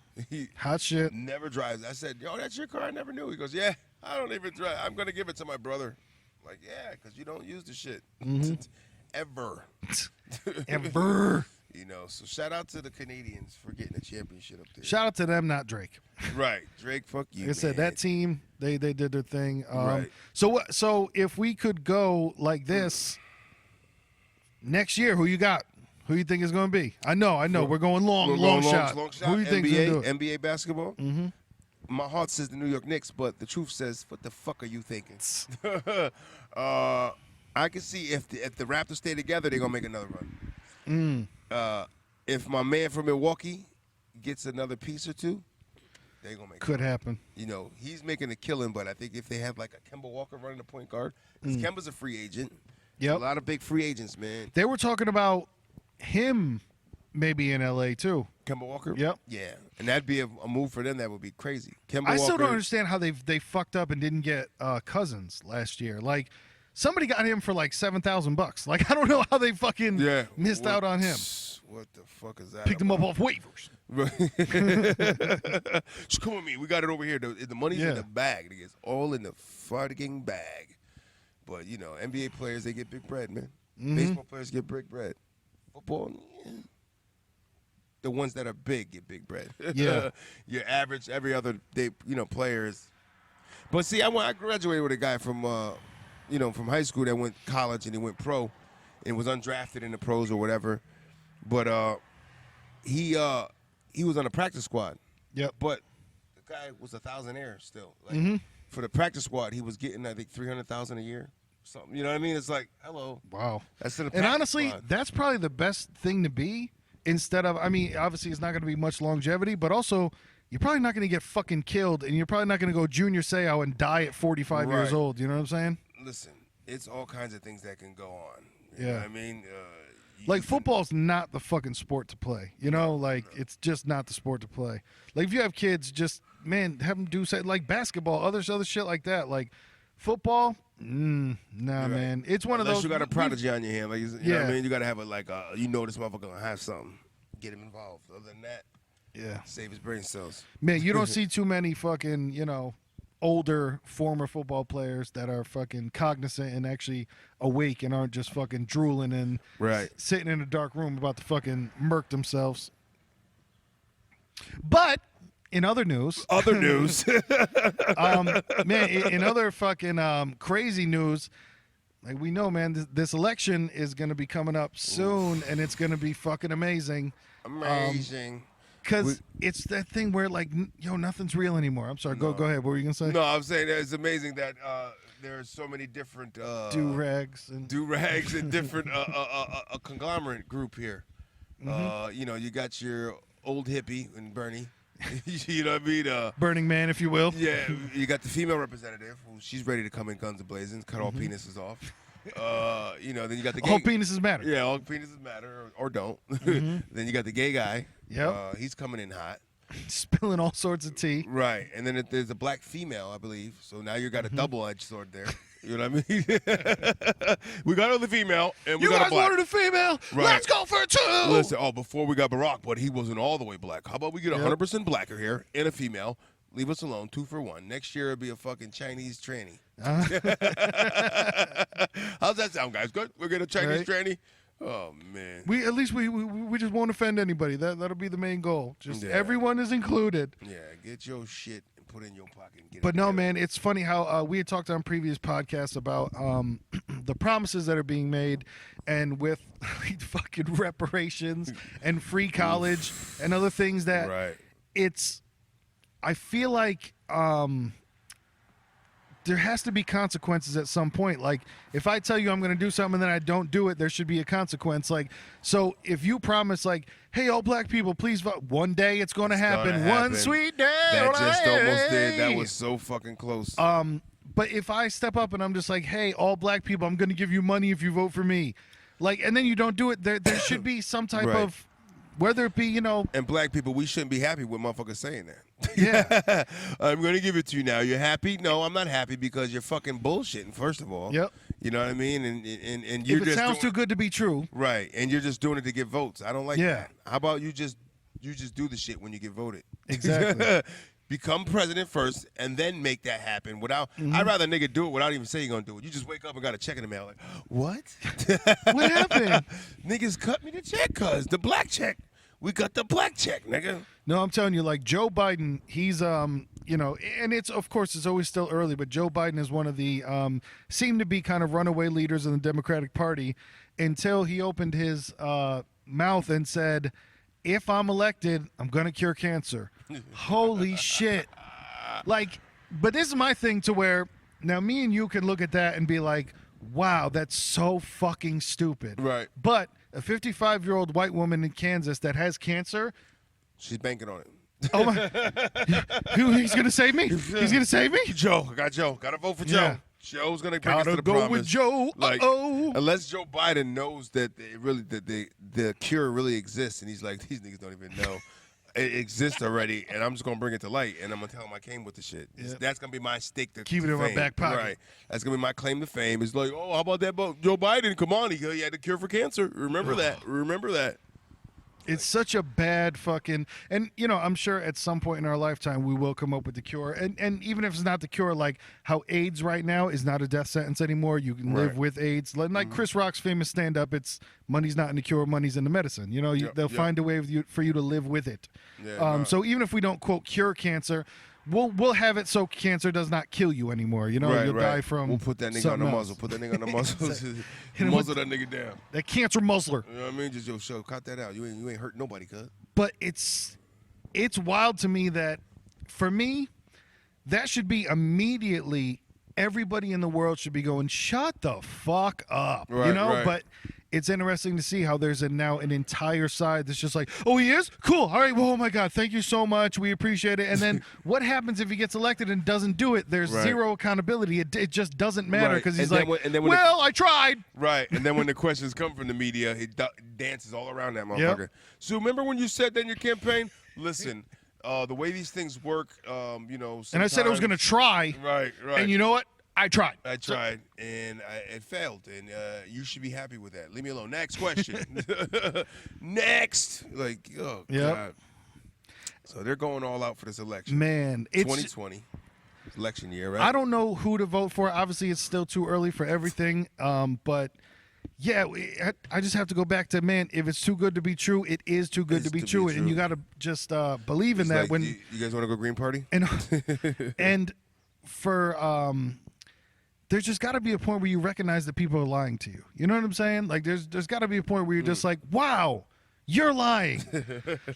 Hot shit. Never drives. I said, yo, that's your car? I never knew. He goes, yeah, I don't even drive. I'm going to give it to my brother. Like, yeah, because you don't use the shit. Mm-hmm. Ever. Ever. So shout out to the Canadians for getting a championship up there. Shout out to them, not Drake. Right. Drake, fuck you, Like I said, that team, they did their thing. Right. So if we could go like this next year, who you got? Who you think is going to be? I know. We're going long shot. Who do you think is going to do it? NBA basketball? Mm-hmm. My heart says the New York Knicks, but the truth says, what the fuck are you thinking? I can see if the Raptors stay together, they're going to make another run. If my man from Milwaukee gets another piece or two, They're going to make Could happen. You know, he's making a killing, but I think if they have like a Kemba Walker running the point guard, because Kemba's a free agent. Yep. A lot of big free agents, man. They were talking about him maybe in L.A. too. Kemba Walker? Yep. Yeah. And that'd be a move for them that would be crazy. Kemba I still Walker, don't understand how they fucked up and didn't get Cousins last year. Like, somebody got him for like $7,000. Like, I don't know how they fucking missed out on him. What the fuck is that? Picked him up off waivers. Just come with me. We got it over here. The money's in the bag. It's all in the fucking bag. But, you know, NBA players, they get big bread, man. Baseball players get big bread. Football, the ones that are big get big bread. Yeah. Your average, every other day, players. But see, I graduated with a guy from, from high school that went college and he went pro and was undrafted in the pros or whatever. But he was on the practice squad. Yep. But the guy was a thousandaire still. Like for the practice squad, he was getting I think $300,000 a year. Something. You know what I mean? It's like, hello. Wow. That's in the And practice honestly, squad. that's probably the best thing to be instead of, I mean, obviously it's not going to be much longevity, but also you're probably not going to get fucking killed and you're probably not going to go Junior Seau and die at 45 years old. You know what I'm saying? Listen, it's all kinds of things that can go on. You Yeah. know what I mean? Like, football's not the fucking sport to play. You know, like, it's just not the sport to play. Like, if you have kids, just, man, have them do, like, basketball, other shit like that. Like, football, nah, man. It's one Unless of those. you got a prodigy on your hand. Like, you know what I mean? You got to have this motherfucker going to have something. Get him involved. Other than that, save his brain cells. Man, you don't see too many fucking, older former football players that are fucking cognizant and actually awake and aren't just fucking drooling and sitting in a dark room about to fucking murk themselves. But in other news, man, in other fucking crazy news, like we know, man, this election is going to be coming up soon, and it's going to be fucking amazing. Because it's that thing where, like, nothing's real anymore. I'm sorry. Go ahead. What were you going to say? No, I'm saying that it's amazing that there are so many different do-rags and different a conglomerate group here. You got your old hippie and Bernie. You know what I mean? Burning Man, if you will. Yeah, you got the female representative who she's ready to come in guns a-blazing, cut all penises off. Then you got the gay. All penises matter. Yeah, all penises matter or don't. Then you got the gay guy. Yep. He's coming in hot. Spilling all sorts of tea. Right. And then there's a black female, I believe. So now you got a double-edged sword there. You know what I mean? We got the female, and we got a black. You guys wanted a female? Right. Let's go for two! Listen, before we got Barack, but he wasn't all the way black. How about we get 100% blacker here and a female? Leave us alone, 2 for 1. Next year, it'll be a fucking Chinese tranny. How's that sound, guys? Good? We'll get a Chinese tranny? Oh, man. We just won't offend anybody. That'll be the main goal. Just everyone is included. Yeah, get your shit and put it in your pocket. And get But it no, together. man, it's funny how we had talked on previous podcasts about the promises that are being made, and with fucking reparations and free college and other things that it's. I feel like there has to be consequences at some point. Like, if I tell you I'm going to do something and then I don't do it, there should be a consequence. Like, so if you promise, like, hey, all black people, please vote. One day it's going to happen. One sweet day. That just almost did. That was so fucking close. But if I step up and I'm just like, hey, all black people, I'm going to give you money if you vote for me. Like, and then you don't do it, there should be some type of, whether it be, And black people, we shouldn't be happy with motherfuckers saying that. Yeah. I'm going to give it to you now. You're happy? No, I'm not happy because you're fucking bullshitting, first of all. Yep. You know what I mean? And you're if it just sounds too good to be true. Right. And you're just doing it to get votes. I don't like that. How about you just do the shit when you get voted? Exactly. Become president first and then make that happen without I'd rather a nigga do it without even saying you're gonna do it. You just wake up and got a check in the mail like, what? What happened? Niggas cut me the check, cuz the black check. We got the black check, nigga. No, I'm telling you, like, Joe Biden, he's and it's, of course, it's always still early, but Joe Biden is one of the seem to be kind of runaway leaders in the Democratic Party until he opened his mouth and said, if I'm elected, I'm gonna cure cancer. Holy shit. Like, but this is my thing to where now me and you can look at that and be like, wow, that's so fucking stupid. Right. But a 55-year-old white woman in Kansas that has cancer, she's banking on it. Oh my! He's gonna save me. He's gonna save me. Joe, I got Joe. Got to vote for Joe. Yeah. Joe's gonna bring us Gotta to the go promise. with Joe. Like, Uh-oh. unless Joe Biden knows that the cure really exists, and he's like, these niggas don't even know it exists already, and I'm just gonna bring it to light, and I'm gonna tell him I came with the shit. Yeah. That's gonna be my stake to Keep it in my fame. back pocket. Right. That's gonna be my claim to fame. It's like, oh, how about that? Joe Biden, come on, he had the cure for cancer. Remember that. Remember that. It's such a bad fucking, and I'm sure at some point in our lifetime we will come up with the cure, and even if it's not the cure, like how AIDS right now is not a death sentence anymore. You can live with AIDS, like Chris Rock's famous stand-up. It's money's not in the cure, money's in the medicine. They'll find a way for you to live with it. Yeah, So even if we don't quote cure cancer, we'll have it so cancer does not kill you anymore. You'll die from. We'll put that nigga on the something muzzle. else. Put that nigga on the muzzle. him Muzzle with that nigga down. That cancer muzzler. You know what I mean? Just show, cut that out. You ain't hurt nobody, cuz. But it's wild to me that, for me, that should be immediately, everybody in the world should be going, shut the fuck up. Right. But it's interesting to see how there's now an entire side that's just like, oh, he is? Cool. All right. Well, oh, my God. Thank you so much. We appreciate it. And then what happens if he gets elected and doesn't do it? There's zero accountability. It just doesn't matter because he's like, I tried. Right. And then when the questions come from the media, he dances all around that motherfucker. Yep. So remember when you said that in your campaign? Listen, the way these things work, And I said I was going to try. Right. And you know what? I tried. And it failed, and you should be happy with that. Leave me alone. Next question. Next. Like, oh, God. So they're going all out for this election. Man, it's 2020. Election year, right? I don't know who to vote for. Obviously, it's still too early for everything. But, yeah, I just have to go back to, man, if it's too good to be true, it is too good to be true. And you got to just believe in that. Like, when you guys want to go Green Party? And for there's just got to be a point where you recognize that people are lying to you. You know what I'm saying? Like, there's got to be a point where you're just like, wow, you're lying.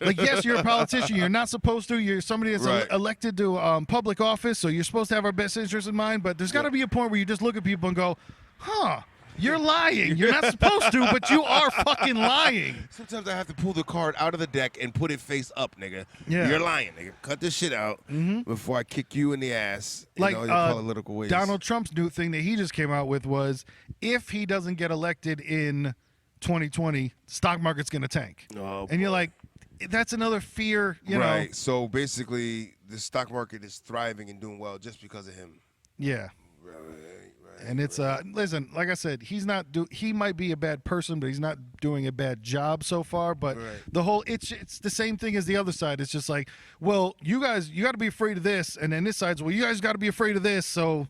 Like, yes, you're a politician. You're not supposed to. You're somebody that's elected to public office, so you're supposed to have our best interests in mind. But there's got to be a point where you just look at people and go, huh, you're lying. You're not supposed to, but you are fucking lying. Sometimes I have to pull the card out of the deck and put it face up, nigga. Yeah. You're lying, nigga. Cut this shit out before I kick you in the ass. Like your political ways. Donald Trump's new thing that he just came out with was, if he doesn't get elected in 2020, the stock market's going to tank. Oh, and you're like, that's another fear, you know. Right. So basically, the stock market is thriving and doing well just because of him. Yeah. Right. And it's listen, like I said, he might be a bad person, but he's not doing a bad job so far. But the whole it's the same thing as the other side. It's just like, well, you got to be afraid of this, and then this side's, well, you guys got to be afraid of this. So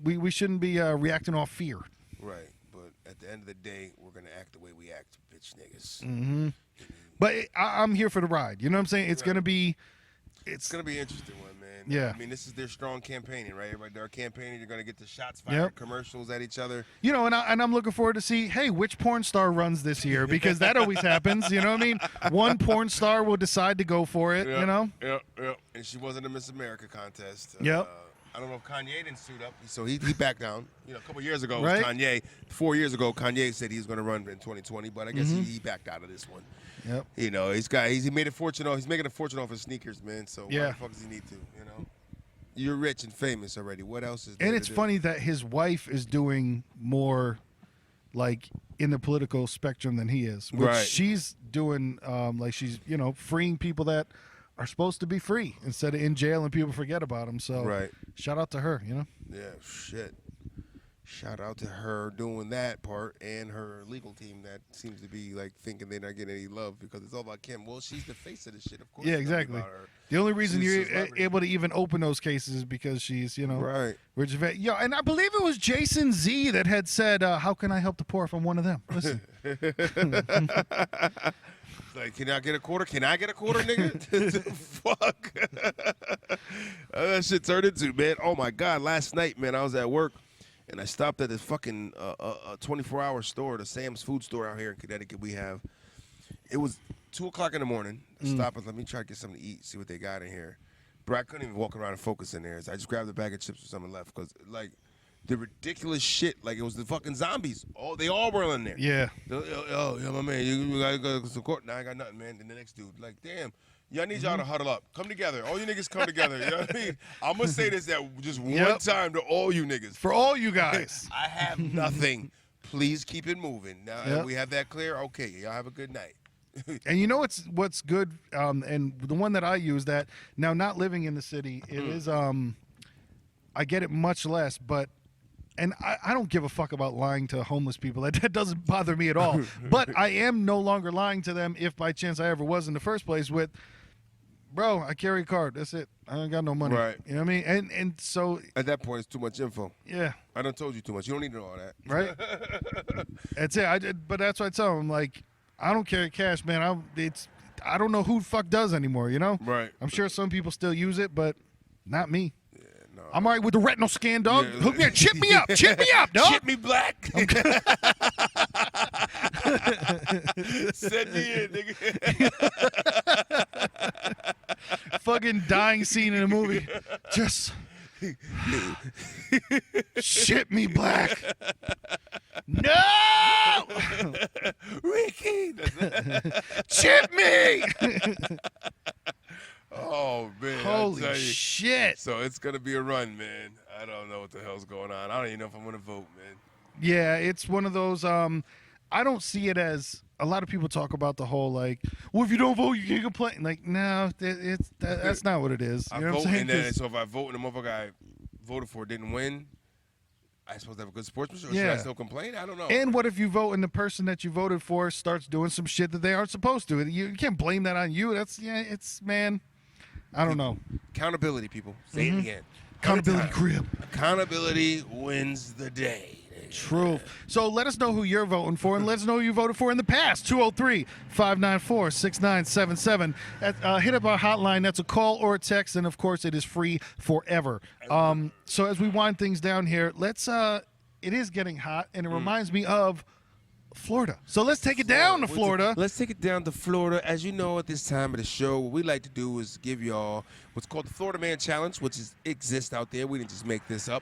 we shouldn't be reacting off fear. Right. But at the end of the day, we're gonna act the way we act, bitch niggas. Mm-hmm. But I'm here for the ride. You know what I'm saying? It's gonna be. It's gonna be an interesting one, man. Yeah. I mean, this is their strong campaigning, right? Everybody, they're campaigning. You're gonna get the shots fired, commercials at each other. You know, and I'm looking forward to see, hey, which porn star runs this year, because that always happens. You know what I mean? One porn star will decide to go for it. You know? Yep. And she wasn't a Miss America contest. Yep. I don't know if Kanye didn't suit up, so he backed down. You know, a couple years ago, it was Kanye. 4 years ago, Kanye said he was going to run in 2020, but I guess he backed out of this one. Yep. You know, he made a fortune off. He's making a fortune off his sneakers, man. So why the fuck does he need to? You know, you're rich and famous already. What else is there? And it's funny that his wife is doing more, like, in the political spectrum than he is. Which she's doing, like, she's freeing people that are supposed to be free instead of in jail and people forget about them. So shout out to her. Yeah, shit. Shout out to her doing that part and her legal team that seems to be like thinking they're not getting any love because it's all about Kim. Well, she's the face of this shit, of course. Yeah, exactly. The only reason you're able to even open those cases is because she's, right. And I believe it was Jason Z that had said, "How can I help the poor if I'm one of them?" Listen. Like, can I get a quarter? Can I get a quarter, nigga? Fuck. That shit turned into, man. Oh my God! Last night, man, I was at work. And I stopped at this fucking 24-hour store, the Sam's food store out here in Connecticut we have. It was 2 o'clock in the morning. I stopped and let me try to get something to eat, see what they got in here. Bro, I couldn't even walk around and focus in there. So I just grabbed a bag of chips or something left because, like, the ridiculous shit, like it was the fucking zombies. Oh, they all were in there. Yeah. Oh, yeah, my man, you got some court. Nah, I got nothing, man. And the next dude, like, damn, Y'all need y'all to huddle up. Come together. All you niggas come together. You know what I mean? I'm going to say this just one time to all you niggas. For all you guys. I have nothing. Please keep it moving. Now, we have that clear? Okay, y'all have a good night. And you know what's good, and the one that I use that, now not living in the city, it is, I get it much less, but, and I don't give a fuck about lying to homeless people. That doesn't bother me at all. But I am no longer lying to them if by chance I ever was in the first place with, bro, I carry a card. That's it. I ain't got no money. Right. You know what I mean? And so. At that point, it's too much info. Yeah. I done told you too much. You don't need to know all that. Right? That's it. But that's what I tell them. Like, I don't carry cash, man. I don't know who the fuck does anymore, you know? Right. I'm sure some people still use it, but not me. Yeah, no. I'm all right with the retinal scan, dog. Yeah. Hook me up. Chip me up. Chip me up, dog. Chip me black. Send me in, nigga. Fucking dying scene in a movie. Just shit me black. No! Ricky! Chip me! Oh, man. Holy shit. So it's going to be a run, man. I don't know what the hell's going on. I don't even know if I'm going to vote, man. Yeah, it's one of those, I don't see it as, a lot of people talk about the whole, like, well, if you don't vote, you can't complain. Like, no, that's not what it is. You know what I'm saying? So if I vote and the motherfucker I voted for didn't win, I supposed to have a good sportsmanship, or Yeah. should I still complain? I don't know. And what if you vote and the person that you voted for starts doing some shit that they aren't supposed to? You can't blame that on you. Man, I don't know. Accountability, people. Say it again. Accountability crib. Accountability wins the day. True. So let us know who you're voting for, and let us know who you voted for in the past. 203-594-6977. Hit up our hotline. That's a call or a text, and, of course, it is free forever. So as we wind things down here, let's it is getting hot, and it reminds me of Florida. So let's take it down to Florida. Let's take it down to Florida. As you know, at this time of the show, what we like to do is give y'all what's called the Florida Man Challenge, which exists out there. We didn't just make this up.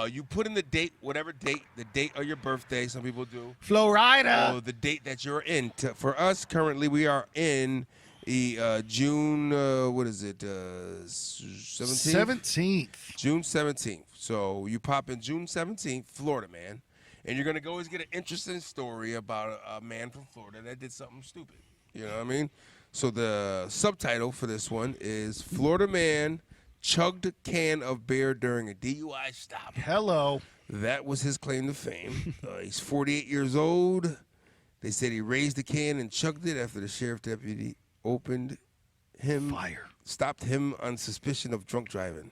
You put in the date, whatever date, the date of your birthday, some people do. Florida. Or the date that you're in. For us, currently, we are in the June, what is it, 17th? 17th. June 17th. So you pop in June 17th, Florida Man, and you're going to always get an interesting story about a man from Florida that did something stupid. You know what I mean? So the subtitle for this one is Florida Man chugged a can of beer during a DUI stop. Hello. That was his claim to fame. He's 48 years old. They said he raised the can and chugged it after the sheriff deputy stopped him on suspicion of drunk driving.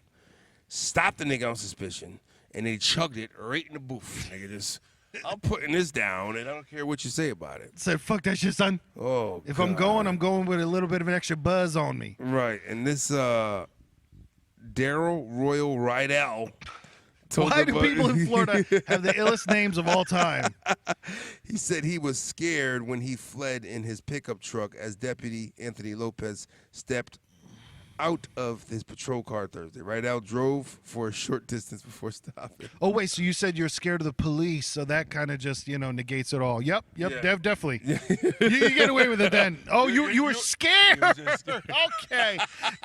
Stopped the nigga on suspicion, and then he chugged it right in the booth. Nigga, just, I'm putting this down, and I don't care what you say about it. Said, fuck that shit, son. Oh, If God. I'm going with a little bit of an extra buzz on me. Right, and this Daryl Royal Rydell. Why do people in Florida have the illest names of all time? He said he was scared when he fled in his pickup truck as Deputy Anthony Lopez stepped out of his patrol car Thursday. Rydell drove for a short distance before stopping. Oh, wait, so you said you're scared of the police, so that kind of just, negates it all. Yep, Yeah. definitely. You get away with it then. Oh, you were scared. He was just scared. Okay,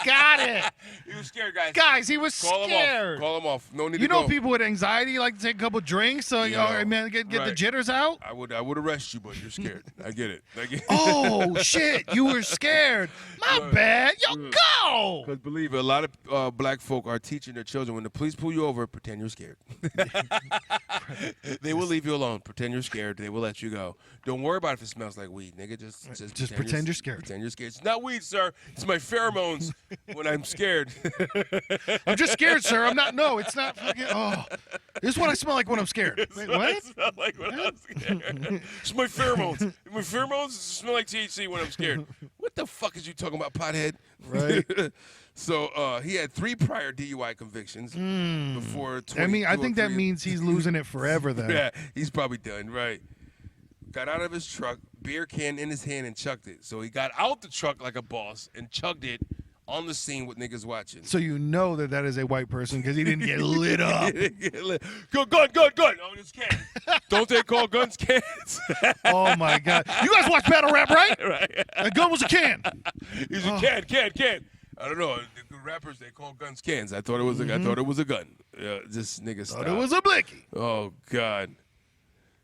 got it. He was scared, guys. Guys, he was Call scared. him off. Call him off. No need You to know go. people with anxiety like to take a couple drinks so, man, get the right. jitters out? I would arrest you, but you're scared. I get it. Oh, shit, you were scared. My bad. Yo, go. Because believe it, a lot of black folk are teaching their children, when the police pull you over, pretend you're scared. They will leave you alone. Pretend you're scared. They will let you go. Don't worry about if it smells like weed, nigga. Just pretend you're scared. Pretend you're scared. It's not weed, sir. It's my pheromones when I'm scared. I'm just scared, sir. I'm not. No, it's not fucking. Oh, this is what I smell like when I'm scared. Wait, what? It's not like when I'm scared. It's my pheromones. My pheromones smell like THC when I'm scared. What the fuck is you talking about, pothead? Right. So he had 3 prior DUI convictions before 20. I mean, I think that means he's losing it forever then. Yeah, he's probably done, right. Got out of his truck, beer can in his hand, and chugged it. So he got out the truck like a boss and chugged it on the scene with niggas watching. So you know that is a white person because he didn't get lit up. Gun. Oh, this can. Don't they call guns cans? Oh my God! You guys watch battle rap, right? Right. A gun was a can. He's a can. I don't know. The rappers, they call guns cans. I thought it was a gun. This nigga Thought stop. it was a blicky. Oh God.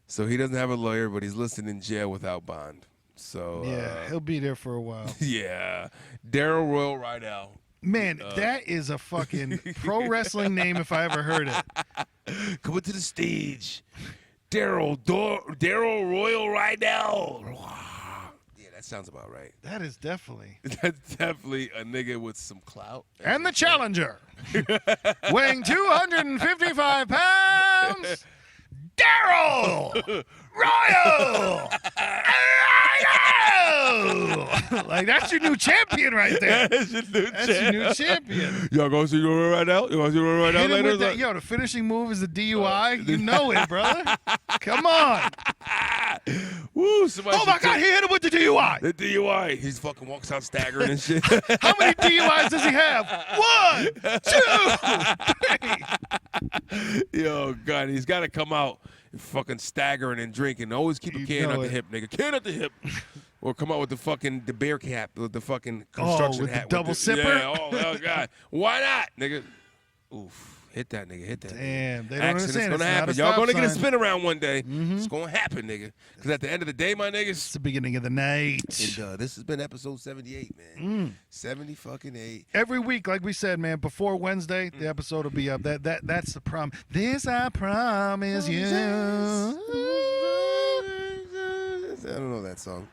So he doesn't have a lawyer, but he's listed in jail without bond. So Yeah, he'll be there for a while. yeah. Daryl Royal Rydell. Man, that is a fucking pro wrestling name if I ever heard it. Coming to the stage. Daryl Royal Rydell. Yeah, that sounds about right. That is definitely. That's definitely a nigga with some clout. And the challenger, weighing 255 pounds, Daryl Royal. Like, that's your new champion right there. That's your New champion. Y'all gonna see Royal right now? You gonna see Royal right now Hit him later? with that, yo, the finishing move is the DUI. You know it, brother. Come on. Woo, somebody Oh, my God, he hit him with the DUI. the DUI. He's fucking walks out staggering and shit. How many DUIs does he have? 1, 2, 3. Yo, God, he's got to come out fucking staggering and drinking. Always keep a You can know at the it. hip, nigga. Can at the hip. Or come out with the bear cap, with the fucking construction with the hat. double sipper? Yeah, oh, God. Why not, nigga? Oof. Hit that, nigga. Hit that. Damn, they don't Accident's understand. gonna It's happen. not a Y'all stop gonna get a sign. spin around one day. It's gonna happen, nigga. Because at the end of the day, my niggas. It's the beginning of the night. And this has been episode 78, man. 70 fucking 8. Every week, like we said, man, before Wednesday, the episode will be up. That's the prom. This I promise you. I don't know that song.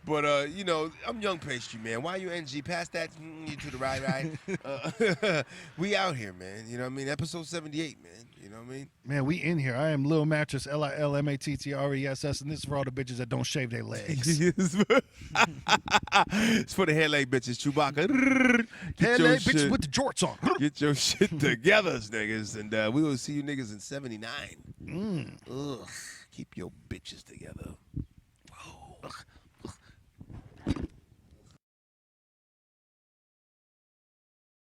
But, I'm Young Pastry, man. Why you NG? Pass that you to the right. We out here, man. You know what I mean? Episode 78, man. You know what I mean? Man, we in here. I am Lil Mattress, LILMATTRESS, and this is for all the bitches that don't shave their legs. It's for the hair leg bitches, Chewbacca. Hair Get your leg bitches shit- with the jorts on. Get your shit together, niggas. And we will see you niggas in 79. Ugh. Keep your bitches together.